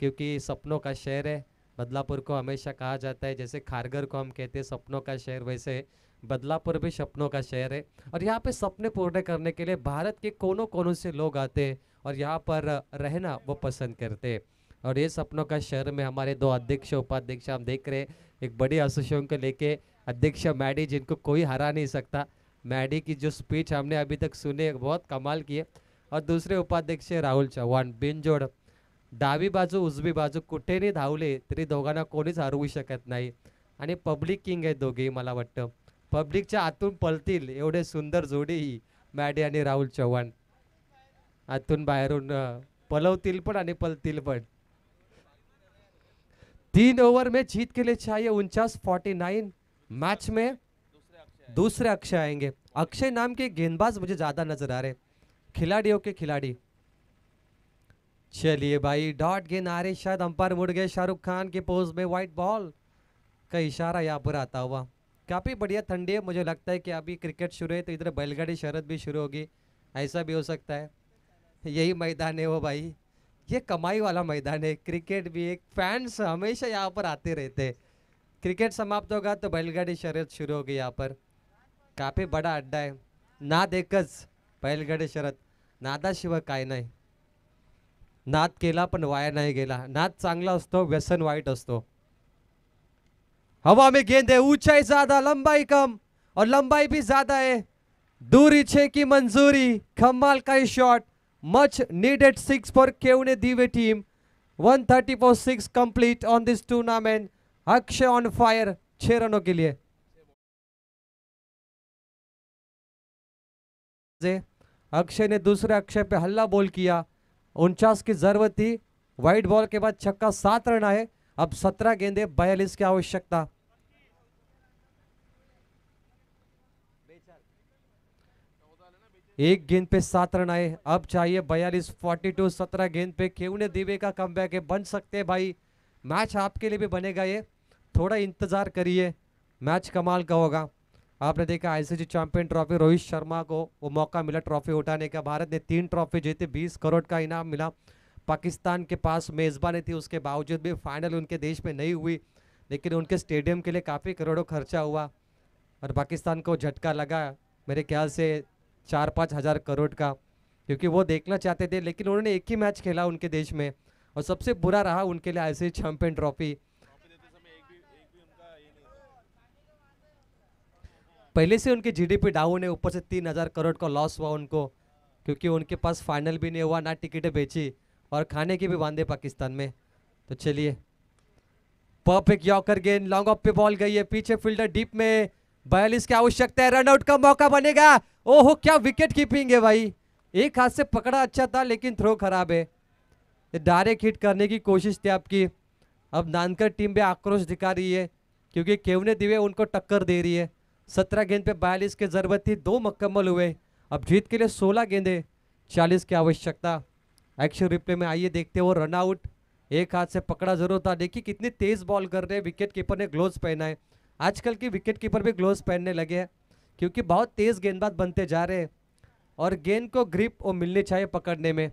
क्योंकि सपनों का शहर है। बदलापुर को हमेशा कहा जाता है, जैसे खारघर को हम कहते हैं सपनों का शहर, वैसे बदलापुर भी सपनों का शहर है। और यहाँ पे सपने पूरे करने के लिए भारत के कोनों कोनों से लोग आते हैं और यहाँ पर रहना वो पसंद करते हैं। और ये सपनों का शहर में हमारे 2 अध्यक्ष उपाध्यक्ष हम देख रहे हैं। एक बड़ी एसोसिएशन को लेके अध्यक्ष मैडी, जिनको कोई हरा नहीं सकता। मैडी की जो स्पीच हमने अभी तक सुने बहुत कमाल की है। और दूसरे उपाध्यक्ष राहुल चव्हाण, बिनजोड, डावी बाजू उजवी बाजू कुठेही धावले तरी दोघांना कोणीच हरवू शकत नाही। आणि पब्लिक किंग आहे दोघेही, मला वाटतं पब्लिकच्या आतून पळतील एवढे सुंदर जोडी ही मॅडी आणि राहुल चव्हाण। आतून बाहेरून पलवतील पण आणि पलतील पण। 3 ओवर में जीत के लिए चाहिए 49 मैच में दूसरे अक्षय आएंगे। अक्षय नाम के गेंदबाज मुझे ज्यादा नजर आ रहे, खिलाड़ियों के खिलाड़ी। चलिए भाई, डॉट गेंद आ रही, शायद अंपायर मुड़ गए। शाहरुख खान के पोज में व्हाइट बॉल का इशारा यहाँ पर आता हुआ। काफी बढ़िया ठंडी है, मुझे लगता है कि अभी क्रिकेट शुरू है तो इधर बैलगाड़ी शरद भी शुरू होगी, ऐसा भी हो सकता है। यही मैदान है वो भाई, ये कमाई वाला मैदान है। क्रिकेट भी एक फैंस हमेशा यहाँ पर आते रहते हैं। क्रिकेट समाप्त होगा तो बैलगाड़ी शर्यत शुरू होगी यहाँ पर। काफी बड़ा अड्डा है, नाद एकच बैलगाडी शर्यत, नादाशिवाय काय नाही। नाद केला पण वाया नाही गेला। नाद चांगला असतो, व्यसन वाईट असतो। हवा में गेंद है, ऊंचाई ज्यादा लंबाई कम, और लंबाई भी ज्यादा है। दूरी 6 की मंजूरी, कमाल का shot, much needed 6 for Kevne Dive team. 130 for 6 complete on this tournament. Akshay on fire 6 रनों के लिए। अक्षय ने दूसरे अक्षय पे हल्ला बॉल किया, 49 की जरूरत थी। वाइड बॉल के बाद छक्का, 7 रन आए। अब 17 गेंदे, 42 की आवश्यकता। एक गेंद पे 7 रन आए, अब चाहिए 42। 42 17 गेंद पे केवने दीवे का कमबैक है, बन सकते हैं भाई। मैच आपके लिए भी बनेगा, ये थोड़ा इंतजार करिए, मैच कमाल का होगा। आपने देखा ICC champion trophy, Rohit Sharma को वो मौका मिला ट्रॉफी उठाने का। भारत ने 3 ट्रॉफी जीती, 20 करोड़ का इनाम मिला। पाकिस्तान के पास मेज़बानी थी, उसके बावजूद भी फाइनल उनके देश में नहीं हुई, लेकिन उनके स्टेडियम के लिए काफ़ी करोड़ों खर्चा हुआ और पाकिस्तान को झटका लगा मेरे ख्याल से 4-5 हज़ार करोड़ का, क्योंकि वो देखना चाहते थे, लेकिन उन्होंने एक ही मैच खेला उनके देश में और सबसे बुरा रहा उनके लिए ऐसे चैंपियन ट्रॉफी। पहले से उनकी जीडीपी डाउन है, ऊपर से 3,000 करोड़ का लॉस हुआ उनको, क्योंकि उनके पास फाइनल भी नहीं हुआ, ना टिकटें बेची और खाने के भी बांधे पाकिस्तान में। तो चलिए, परफेक्ट यॉर्कर गेंद, लॉन्ग ऑफ पे बॉल गई है, पीछे फील्डर डीप में, 42 की आवश्यकता है, रनआउट का मौका बनेगा। ओहो क्या विकेट कीपिंग है भाई, एक हाथ से पकड़ा अच्छा था लेकिन थ्रो खराब है। डायरेक्ट हिट करने की कोशिश थी आपकी। अब नानकर टीम भी आक्रोश दिखा रही है क्योंकि केवने दिवे उनको टक्कर दे रही है। 17 गेंद पे 42 की जरूरत थी, 2 मुकम्मल हुए। अब जीत के लिए 16 गेंदे, 40 की आवश्यकता। एक्शन रिप्ले में आइए देखते हो, रन आउट, एक हाथ से पकड़ा जरूर था। देखिए कितनी तेज बॉल कर रहे हैं, विकेट कीपर ने ग्लोव्स पहना है। आजकल के विकेट कीपर भी ग्लोव्स पहनने लगे हैं क्योंकि बहुत तेज गेंदबाज बनते जा रहे हैं और गेंद को ग्रिप और मिलनी चाहिए पकड़ने में।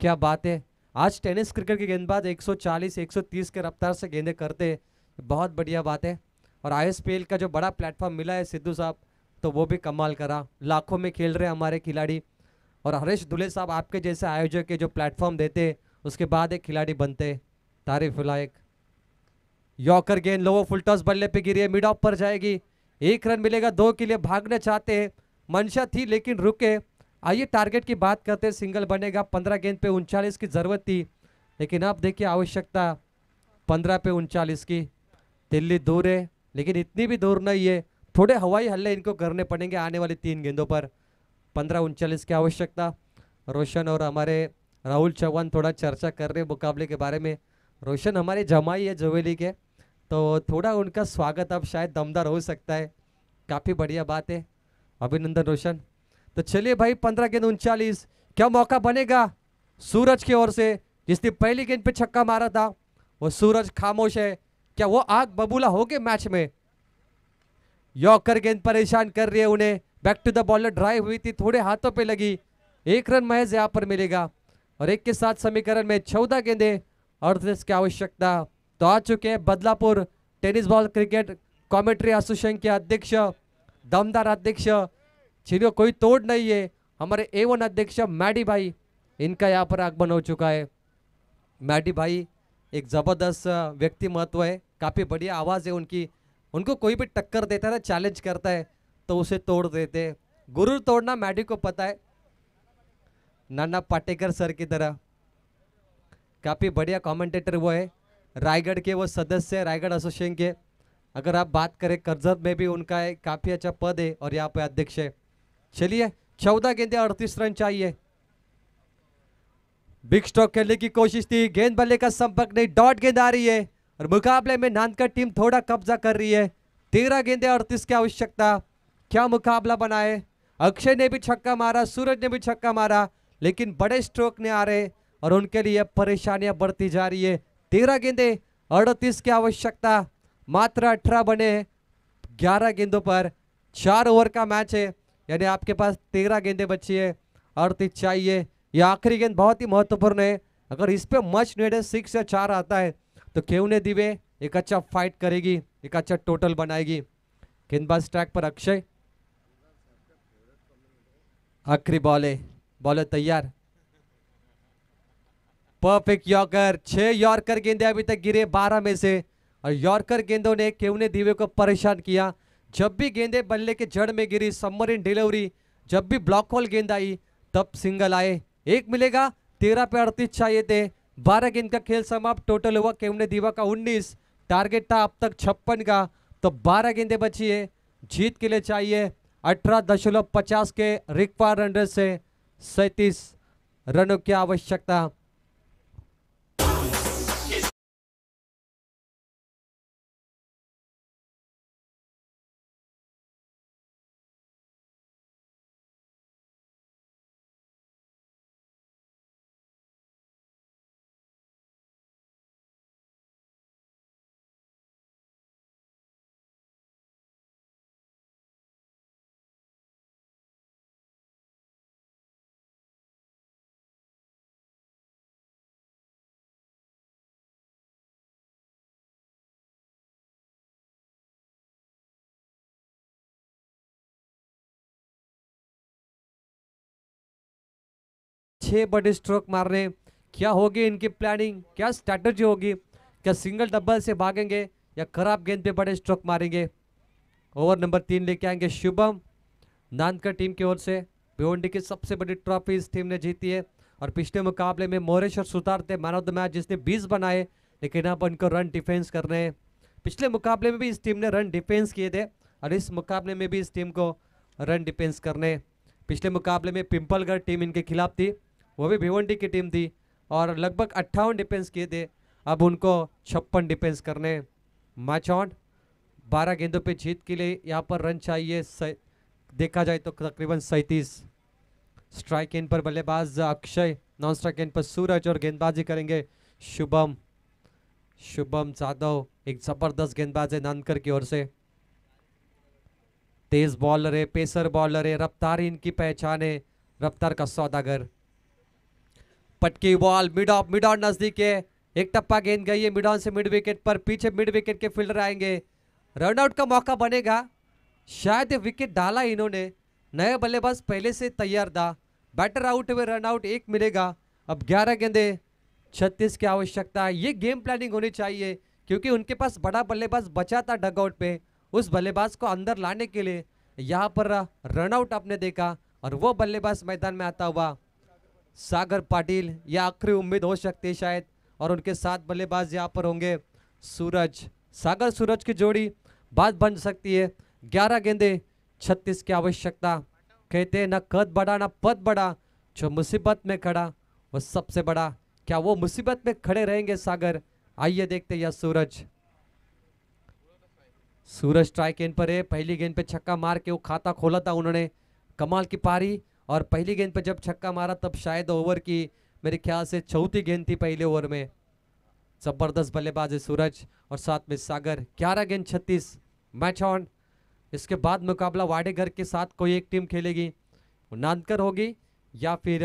क्या बात है, आज टेनिस क्रिकेट के गेंदबाज 140 130 के रफ्तार से गेंदें करते हैं, बहुत बढ़िया बात है। और आईएसपीएल का जो बड़ा प्लेटफॉर्म मिला है सिद्धू साहब, तो वो भी कमाल करा, लाखों में खेल रहे हैं हमारे खिलाड़ी। और हरीश दुले साहब आपके जैसे आयोजक के जो प्लेटफॉर्म देते हैं, उसके बाद एक खिलाड़ी बनते हैं, तारीफ लायक। यॉर्कर गेंद लो, फुल टॉस बल्ले पे गिरी है, मिड ऑफ पर जाएगी, 1 रन मिलेगा, 2 के लिए भागना चाहते हैं, मंशा थी लेकिन रुके। आइए टारगेट की बात करते हैं, सिंगल बनेगा। 15 गेंद पे 39 की जरूरत थी, लेकिन अब देखिए आवश्यकता 15 पे 39 की। दिल्ली दूर है लेकिन इतनी भी दूर नहीं है, थोड़े हवाई हल्ले इनको करने पड़ेंगे आने वाली 3 गेंदों पर। 15-39 की आवश्यकता। रोशन और हमारे राहुल चौहान थोड़ा चर्चा कर रहे हैं मुकाबले के बारे में। रोशन हमारे जमाई है जोवेली के, तो थोड़ा उनका स्वागत अब शायद दमदार हो सकता है, काफ़ी बढ़िया बात है, अभिनंदन रोशन। तो चलिए भाई, 15 गेंद 39, क्या मौका बनेगा सूरज की ओर से, जिसने पहली गेंद पे छक्का मारा था। वो सूरज खामोश है, क्या वो आग बबूला हो गए मैच में। यॉर्कर गेंद परेशान कर रही है उन्हें, back to the bowler drive हुई थी, थोड़े हाथों पे लगी, 1 रन महज यहाँ पर मिलेगा। और 1 के साथ समीकरण में 14 गेंदे 38 की आवश्यकता। तो आ चुके हैं Badlapur tennis ball cricket commentary association के अध्यक्ष, दमदार अध्यक्ष, जिनको कोई तोड़ नहीं है, हमारे A1 अध्यक्ष मैडी भाई, इनका यहाँ पर आगमन हो चुका है। मैडी भाई एक जबरदस्त व्यक्तिमत्व है, काफ़ी बढ़िया आवाज़ है उनकी, उनको कोई भी टक्कर देता है ना, चैलेंज करता है तो उसे तोड़ देते हैं। गुरूर तोड़ना मैडी को पता है, नाना पाटेकर सर की तरह। काफ़ी बढ़िया कमेंटेटर वो है, रायगढ़ के वो सदस्य है, रायगढ़ एसोसिएशन के। अगर आप बात करें कर्जत में भी उनका एक काफ़ी अच्छा पद है और यहाँ पे अध्यक्ष है। चलिए 14 गेंदे 38 रन चाहिए। बिग स्ट्रोक खेलने की कोशिश थी, गेंद बल्ले का संपर्क नहीं, डॉट गेंद आ रही है और मुकाबले में नानकर टीम थोड़ा कब्जा कर रही है। 13 गेंदे 38 की आवश्यकता। क्या मुकाबला बना है, अक्षय ने भी छक्का मारा, सूरज ने भी छक्का मारा, लेकिन बड़े स्ट्रोक ने आ रहे और उनके लिए परेशानियां बढ़ती जा रही है। 13 गेंदे 38 की आवश्यकता, मात्र 18 बने 11 गेंदों पर, 4 ओवर का मैच है, यानी आपके पास 13 गेंदे बची है, 38 चाहिए। यह आखिरी गेंद बहुत ही महत्वपूर्ण है, अगर इस पे मच नेड 6 या 4 आता है तो केवने दिवे एक अच्छा फाइट करेगी, एक अच्छा टोटल बनाएगी। गेंदबाज ट्रैक पर अक्षय, आखिरी बॉल है, बॉलर तैयार। परफेक्ट यॉर्कर, 6 यॉर्कर गेंदे अभी तक गिरे 12 में से, और यॉर्कर गेंदों ने केवने दिवे को परेशान किया। जब भी गेंदे बल्ले के जड़ में गिरी, सबमरीन डिलीवरी, जब भी ब्लॉक होल गेंद आई तब सिंगल आए, 1 मिलेगा। 13 पे 38 चाहिए थे, 12 गेंद का खेल समाप्त, टोटल हुआ केवने दिवा का 19, टारगेट था अब तक 56 का, तो 12 गेंदे बची है, जीत के लिए चाहिए 18.50 के रिक्वायर रन से 37 रनों की आवश्यकता। 6 बड़े स्ट्रोक मारने। क्या होगी इनकी प्लानिंग, क्या स्ट्रैटेजी होगी? क्या सिंगल डबल से भागेंगे या खराब गेंद पे बड़े स्ट्रोक मारेंगे? ओवर नंबर 3 लेके आएंगे शुभम। नानकर टीम की ओर से भिवंडी की सबसे बड़ी ट्रॉफी इस टीम ने जीती है। और पिछले मुकाबले में मोरेश और सुतार थे मैन ऑफ द मैच, जिसने 20 बनाए, लेकिन अब उनको रन डिफेंस करने हैं। पिछले मुकाबले में भी इस टीम ने रन डिफेंस किए थे और इस मुकाबले में भी इस टीम को रन डिफेंस करने। पिछले मुकाबले में पिंपलगढ़ टीम इनके खिलाफ थी, वो भी भिवंडी की टीम थी और लगभग 58 डिफेंस किए थे। अब उनको 56 डिफेंस करने। Match on. 12 गेंदों पे जीत के लिए यहाँ पर रन चाहिए, देखा जाए तो तकरीबन 37। स्ट्राइक एंड पर बल्लेबाज अक्षय, नॉन स्ट्राइक एंड पर सूरज और गेंदबाजी करेंगे शुभम। शुभम जाधव एक जबरदस्त गेंदबाज है नानकर की ओर से। तेज बॉलर है, पेसर बॉलर है, रफ्तार इनकी पहचान है, रफ्तार का सौदागर। पटकी बॉल मिड ऑफ नजदीक है, एक टप्पा गेंद गई है मिड ऑन से मिड विकेट पर। पीछे मिड विकेट के फील्डर आएंगे, रनआउट का मौका बनेगा। शायद विकेट डाला इन्होंने, नया बल्लेबाज पहले से तैयार था। बैटर आउट हुए, रन आउट 1 मिलेगा। अब 11 गेंदे 36 की आवश्यकता है। ये गेम प्लानिंग होनी चाहिए क्योंकि उनके पास बड़ा बल्लेबाज बचा था डगआउट पे। उस बल्लेबाज को अंदर लाने के लिए यहाँ पर रन आउट आपने देखा और वो बल्लेबाज मैदान में आता हुआ सागर पाटिल, यह आखिरी उम्मीद हो सकती है शायद। और उनके साथ बल्लेबाज यहाँ पर होंगे सूरज। सागर सूरज की जोड़ी बात बन सकती है। 11 गेंदे 36 की आवश्यकता। कहते हैं ना कद बड़ा ना पद बड़ा, जो मुसीबत में खड़ा वो सबसे बड़ा। क्या वो मुसीबत में खड़े रहेंगे सागर? आइए देखते हैं। सूरज स्ट्राइक एंड पर है। पहली गेंद पे छक्का मार के वो खाता खोला था उन्होंने, कमाल की पारी। और पहली गेंद पे जब छक्का मारा तब शायद ओवर की मेरे ख्याल से चौथी गेंद थी पहले ओवर में। जबरदस्त बल्लेबाज है सूरज और साथ में सागर। 11 गेंद 36। Match on. इसके बाद मुकाबला वाडेगर के साथ कोई एक टीम खेलेगी, वो नानकर होगी या फिर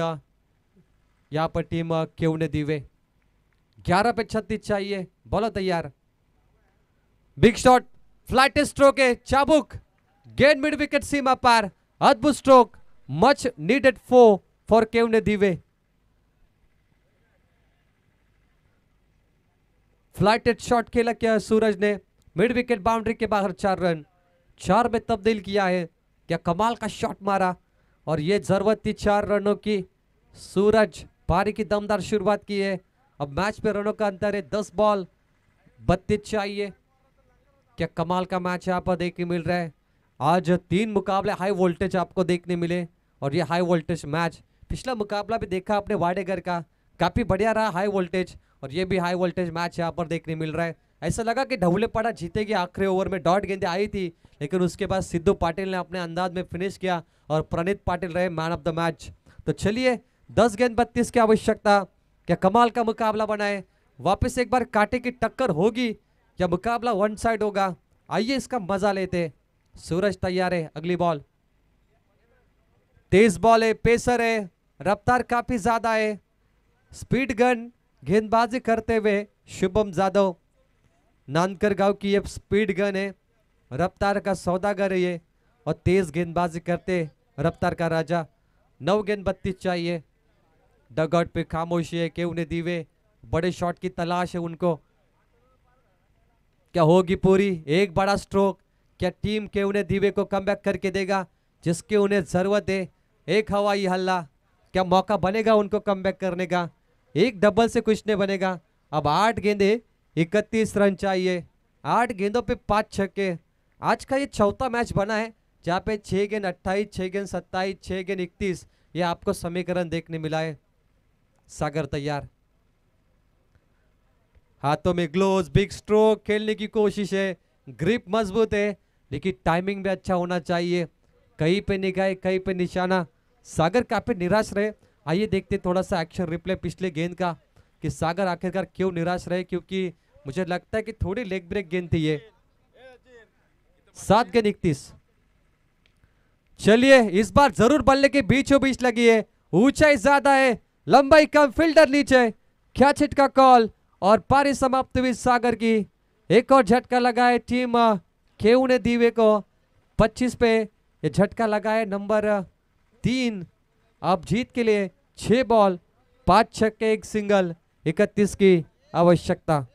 यहाँ पर टीम केवने दीवे। 11 पे 36 चाहिए। बोलो तैयार। बिग शॉट, फ्लैट स्ट्रोक है, चाबुक, गेंद मिड विकेट सीमा पार, अद्भुत stroke, much needed four Kevne Dive. Flighted shot खेला क्या सूरज ने, मिड विकेट बाउंड्री के बाहर 4 रन। 4 में तब्दील किया है। क्या कमाल का शॉट मारा और ये जरूरत थी 4 रनों की। सूरज पारी की दमदार शुरुआत की है। अब मैच पे रनों का अंतर है 10 बॉल 32 चाहिए। क्या कमाल का मैच यहाँ पर देखने मिल रहा है। आज 3 मुकाबले हाई वोल्टेज आपको देखने मिले और ये हाई वोल्टेज मैच, पिछला मुकाबला भी देखा आपने वाडेगर का, काफी बढ़िया रहा हाई वोल्टेज, और ये भी हाई वोल्टेज मैच यहाँ पर देखने मिल रहा है। ऐसा लगा कि ढवले पड़ा जीतेगी। आखिरी ओवर में डॉट गेंदें आई थी, लेकिन उसके बाद सिद्धू पाटिल ने अपने अंदाज में फिनिश किया और प्रणीत पाटिल रहे मैन ऑफ द मैच। तो चलिए 10 गेंद 32 की आवश्यकता। क्या कमाल का मुकाबला बनाए, वापस एक बार कांटे की टक्कर होगी या मुकाबला वन साइड होगा? आइए इसका मजा लेते। सूरज तैयार है। अगली बॉल तेज बॉल है, पेसर है, रफ्तार काफी ज्यादा है, स्पीड गन गेंदबाजी करते हुए शुभम जाधव। नानकर गांव की ये स्पीड गन है, रफ्तार का सौदागर है ये, और तेज गेंदबाजी करते रफ्तार का राजा। 9 गेंद 32 चाहिए। डगआउट पे खामोशी है, केवने दीवे बड़े शॉट की तलाश है उनको। क्या होगी पूरी? एक बड़ा स्ट्रोक। क्या टीम केवने दीवे को कमबैक करके देगा जिसकी उन्हें जरूरत है? एक हवाई हल्ला, क्या मौका बनेगा उनको कमबैक करने का? एक डबल से कुछ नहीं बनेगा। अब 8 गेंदे 31 रन चाहिए। 8 गेंदों पे 5 छक्के। आज का ये चौथा मैच बना है जहाँ पे 6 गेंद 28, 6 गेंद 27, 6 गेंद 31, ये आपको समीकरण देखने मिला है। सागर तैयार, हाथों में ग्लोव्स, बिग स्ट्रोक खेलने की कोशिश है, ग्रिप मजबूत है, लेकिन टाइमिंग भी अच्छा होना चाहिए। कहीं पे निगाह, कहीं पे निशाना। सागर काफी निराश रहे। आइए देखते थोड़ा सा एक्शन रिप्ले पिछले गेंद का कि सागर आखिरकार क्यों निराश रहे, क्योंकि मुझे लगता है कि थोड़ी लेग ब्रेक गेंद थी ये। 7 गेंद 31। चलिए इस बार जरूर बल्ले के बीचों बीच लगी है, ऊंचाई ज्यादा है, लंबाई कम, फील्डर नीचे। क्या छिटका कॉल और पारी समाप्त हुई सागर की। एक और झटका लगा है टीम केवने दीवे को। 25 पे ये झटका लगा है नंबर 3। अब जीत के लिए 6 बॉल 5 छक्के 1 सिंगल 31 की आवश्यकता।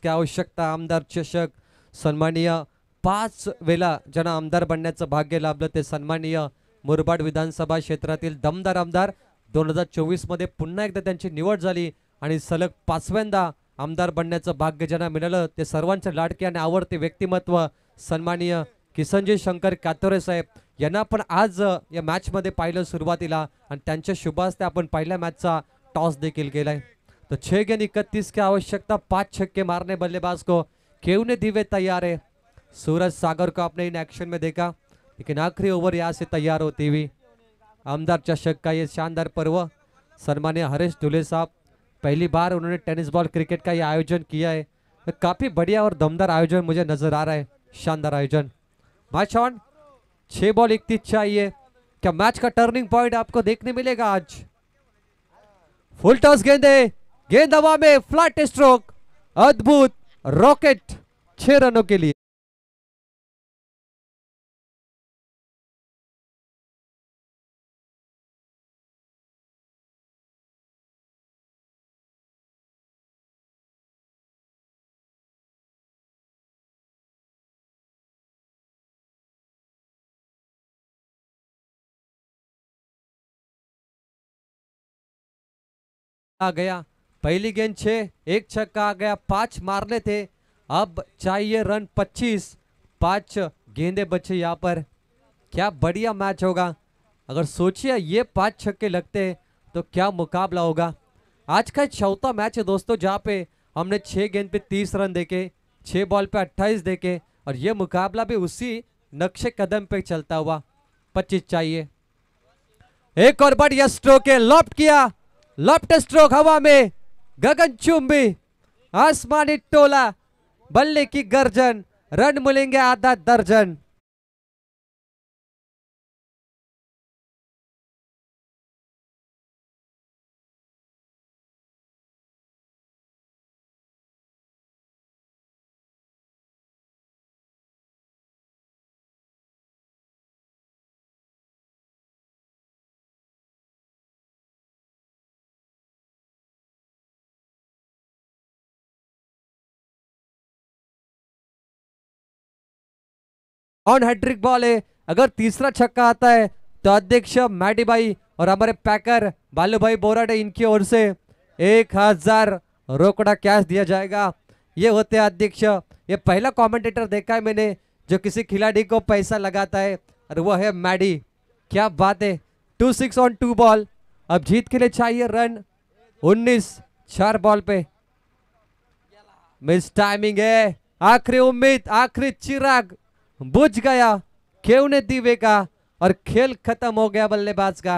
की आवश्यकता आमदार चषक सन्माननीय 5 वेळा ज्यांना आमदार बनण्याचं भाग्य लाभलं ते सन्माननीय मुरबाड विधानसभा क्षेत्रातील दमदार आमदार 2024 मध्ये पुन्हा एकदा त्यांची निवड झाली आणि सलग 5व्यांदा आमदार बनण्याचं भाग्य ज्यांना मिळालं ते सर्वांचे लाडके आणि आवडते व्यक्तिमत्व सन्माननीय किसनजी शंकर कातोरे साहेब यांना आपण आज या मॅच मध्ये पाहिलं सुरुवातीला आणि त्यांच्या शुभ हस्ते आपण पहिल्या मॅचचा टॉस देखील केलाय। तो 6 गेंद 31 की आवश्यकता 5 छक्के मारने बल्लेबाज को केवने दिवे तैयार है। सूरज सागर को आपने इन एक्शन में देखा लेकिन आखिरी ओवर यहाँ से तैयार होती हुई आमदार चषक का ये शानदार पर्व सन्मान्य हरीश दुले साहब पहली बार उन्होंने टेनिस बॉल क्रिकेट का ये आयोजन किया है। काफी बढ़िया और दमदार आयोजन मुझे नजर आ रहा है, शानदार आयोजन। मैच ऑन 6 बॉल 31 चाहिए। क्या मैच का टर्निंग पॉइंट आपको देखने मिलेगा आज? फुल टॉस गेंद है, गेंद हवा में, फ्लैट स्ट्रोक, अद्भुत रॉकेट 6 रनों के लिए। आ गया पहली गेंद 6 एक छक्का आ गया, 5 मारने थे, अब चाहिए रन 25, 5 गेंदे बचे यहाँ पर। क्या बढ़िया मैच होगा। अगर सोचिए ये 5 छक्के लगते तो क्या मुकाबला होगा। आज का चौथा मैच है दोस्तों जहाँ पे हमने 6 गेंद पे 30 रन देके, 6 बॉल पे 28 देके और ये मुकाबला भी उसी नक्शे कदम पे चलता हुआ। 25 चाहिए। एक और बढ़िया स्ट्रोक है, लॉफ्ट किया, लॉफ्ट स्ट्रोक हवा में, गगनचुंबी आसमानी टोला, बल्ले की गर्जन, रन मिलेंगे आधा दर्जन। ऑन हैट्रिक बॉल है, अगर तीसरा छक्का आता है तो अध्यक्ष मैडी भाई और हमारे पैकर बालू भाई बोराडे इनकी ओर से 1000 रोकड़ा कैश दिया जाएगा। ये होते हैं अध्यक्ष। ये पहला कमेंटेटर देखा है मैंने जो किसी खिलाड़ी को पैसा लगाता है और वो है मैडी। क्या बात है। 2-6 ऑन 2 बॉल। अब जीत के लिए चाहिए रन 19 4 बॉल पे। मिस टाइमिंग है, आखिरी उम्मीद, आखिरी चिराग बुझ गया केवने दीवे का और खेल खत्म हो गया बल्लेबाज का।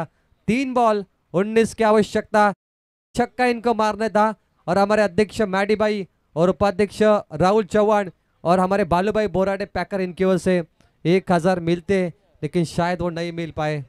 3 बॉल 19 की आवश्यकता, छक्का इनको मारने था और हमारे अध्यक्ष मैडी भाई और उपाध्यक्ष राहुल चौहान और हमारे बालू भाई बोराडे पैकर इनकी ओर से 1000 मिलते लेकिन शायद वो नहीं मिल पाए।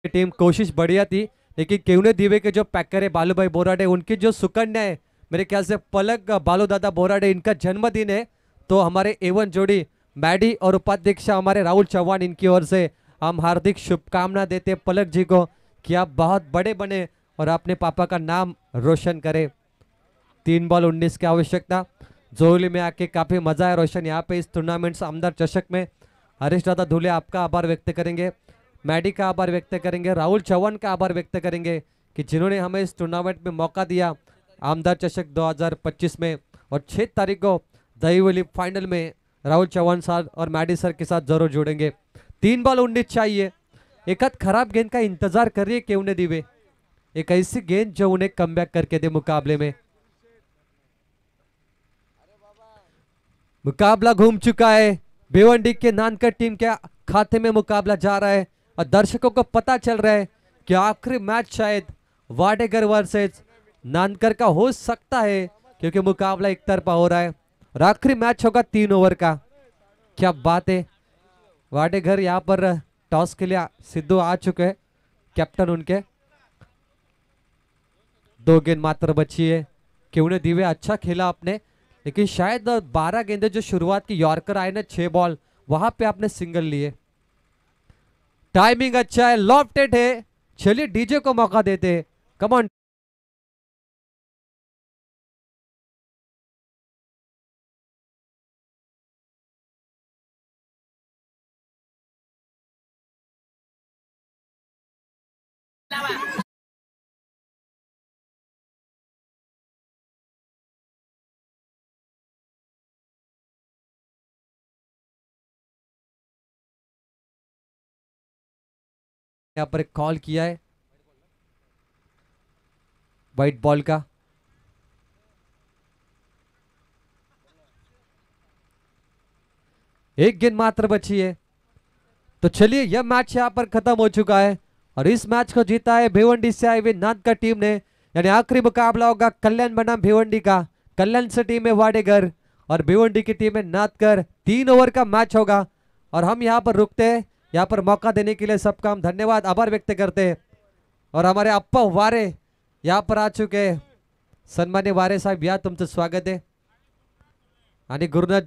टीम कोशिश बढ़िया थी लेकिन केवने दीवे के जो पैकर है बालू भाई बोराडे, उनकी जो सुकन्या है मेरे ख्याल से पलक बालू दादा बोराडे, इनका जन्मदिन है तो हमारे एवन जोड़ी मैडी और उपाध्यक्ष हमारे राहुल चौहान इनकी ओर से हम हार्दिक शुभकामना देते पलक जी को कि आप बहुत बड़े बने और अपने पापा का नाम रोशन करें। 3 बॉल 19 की आवश्यकता। जोली में आके काफी मजा है रोशन यहाँ पे इस टूर्नामेंट से आमदार चषक में। हरीश दादा धुले आपका आभार व्यक्त करेंगे, मैडी का आभार व्यक्त करेंगे, राहुल चौहान का आभार व्यक्त करेंगे कि जिन्होंने हमें इस टूर्नामेंट में मौका दिया आमदार चषक 2025 में। और 6 तारीख को दहीवली फाइनल में राहुल चौहान साहब और मैडी सर के साथ जरूर जुड़ेंगे। 3 बॉल 19 चाहिए। एक आध खराब गेंद का इंतजार कर रही है क्यों ने दिवे, एक ऐसी गेंद जो उन्हें कमबैक करके दे मुकाबले में। मुकाबला घूम चुका है, भिवंडी के नानकर टीम के खाते में मुकाबला जा रहा है और दर्शकों को पता चल रहा है कि आखिरी मैच शायद वाडेगर वर्सेस नानकर का हो सकता है, क्योंकि मुकाबला एक तरफा हो रहा है और आखिरी मैच होगा 3 ओवर का। क्या बात है, वाडेगर यहाँ पर टॉस के लिए सिद्धू आ चुके हैं, कैप्टन उनके। 2 गेंद मात्र बची है। क्यों ने दिवे अच्छा खेला आपने, लेकिन शायद 12 गेंदे जो शुरुआत की यॉर्कर आए ना 6 बॉल, वहां पे आपने सिंगल लिए। टाइमिंग अच्छा है, लॉफ्टेड है। चलिए डीजे को मौका देते हैं, कम ऑन। यहाँ पर एक कॉल किया है वाइट बॉल का। एक गेंद मात्र बची है। तो चलिए यह मैच यहाँ पर खत्म हो चुका है और इस मैच को जीता है भिवंडी से आई हुई नानकर टीम ने। यानी आखिरी मुकाबला होगा कल्याण बनाम भिवंडी का। कल्याण से टीम है वाडेगर और भिवंडी की टीम है नाथकर। 3 ओवर का मैच होगा और हम यहाँ पर रुकते हैं। यहाँ पर मौका देने के लिए सबका हम धन्यवाद आभार व्यक्त करते हैं। और हमारे अप्पा वारे यहाँ पर आ चुके हैं। सन्मान्य वारे साहेब, या तुमचं स्वागत आहे। आणि गुरुनाथ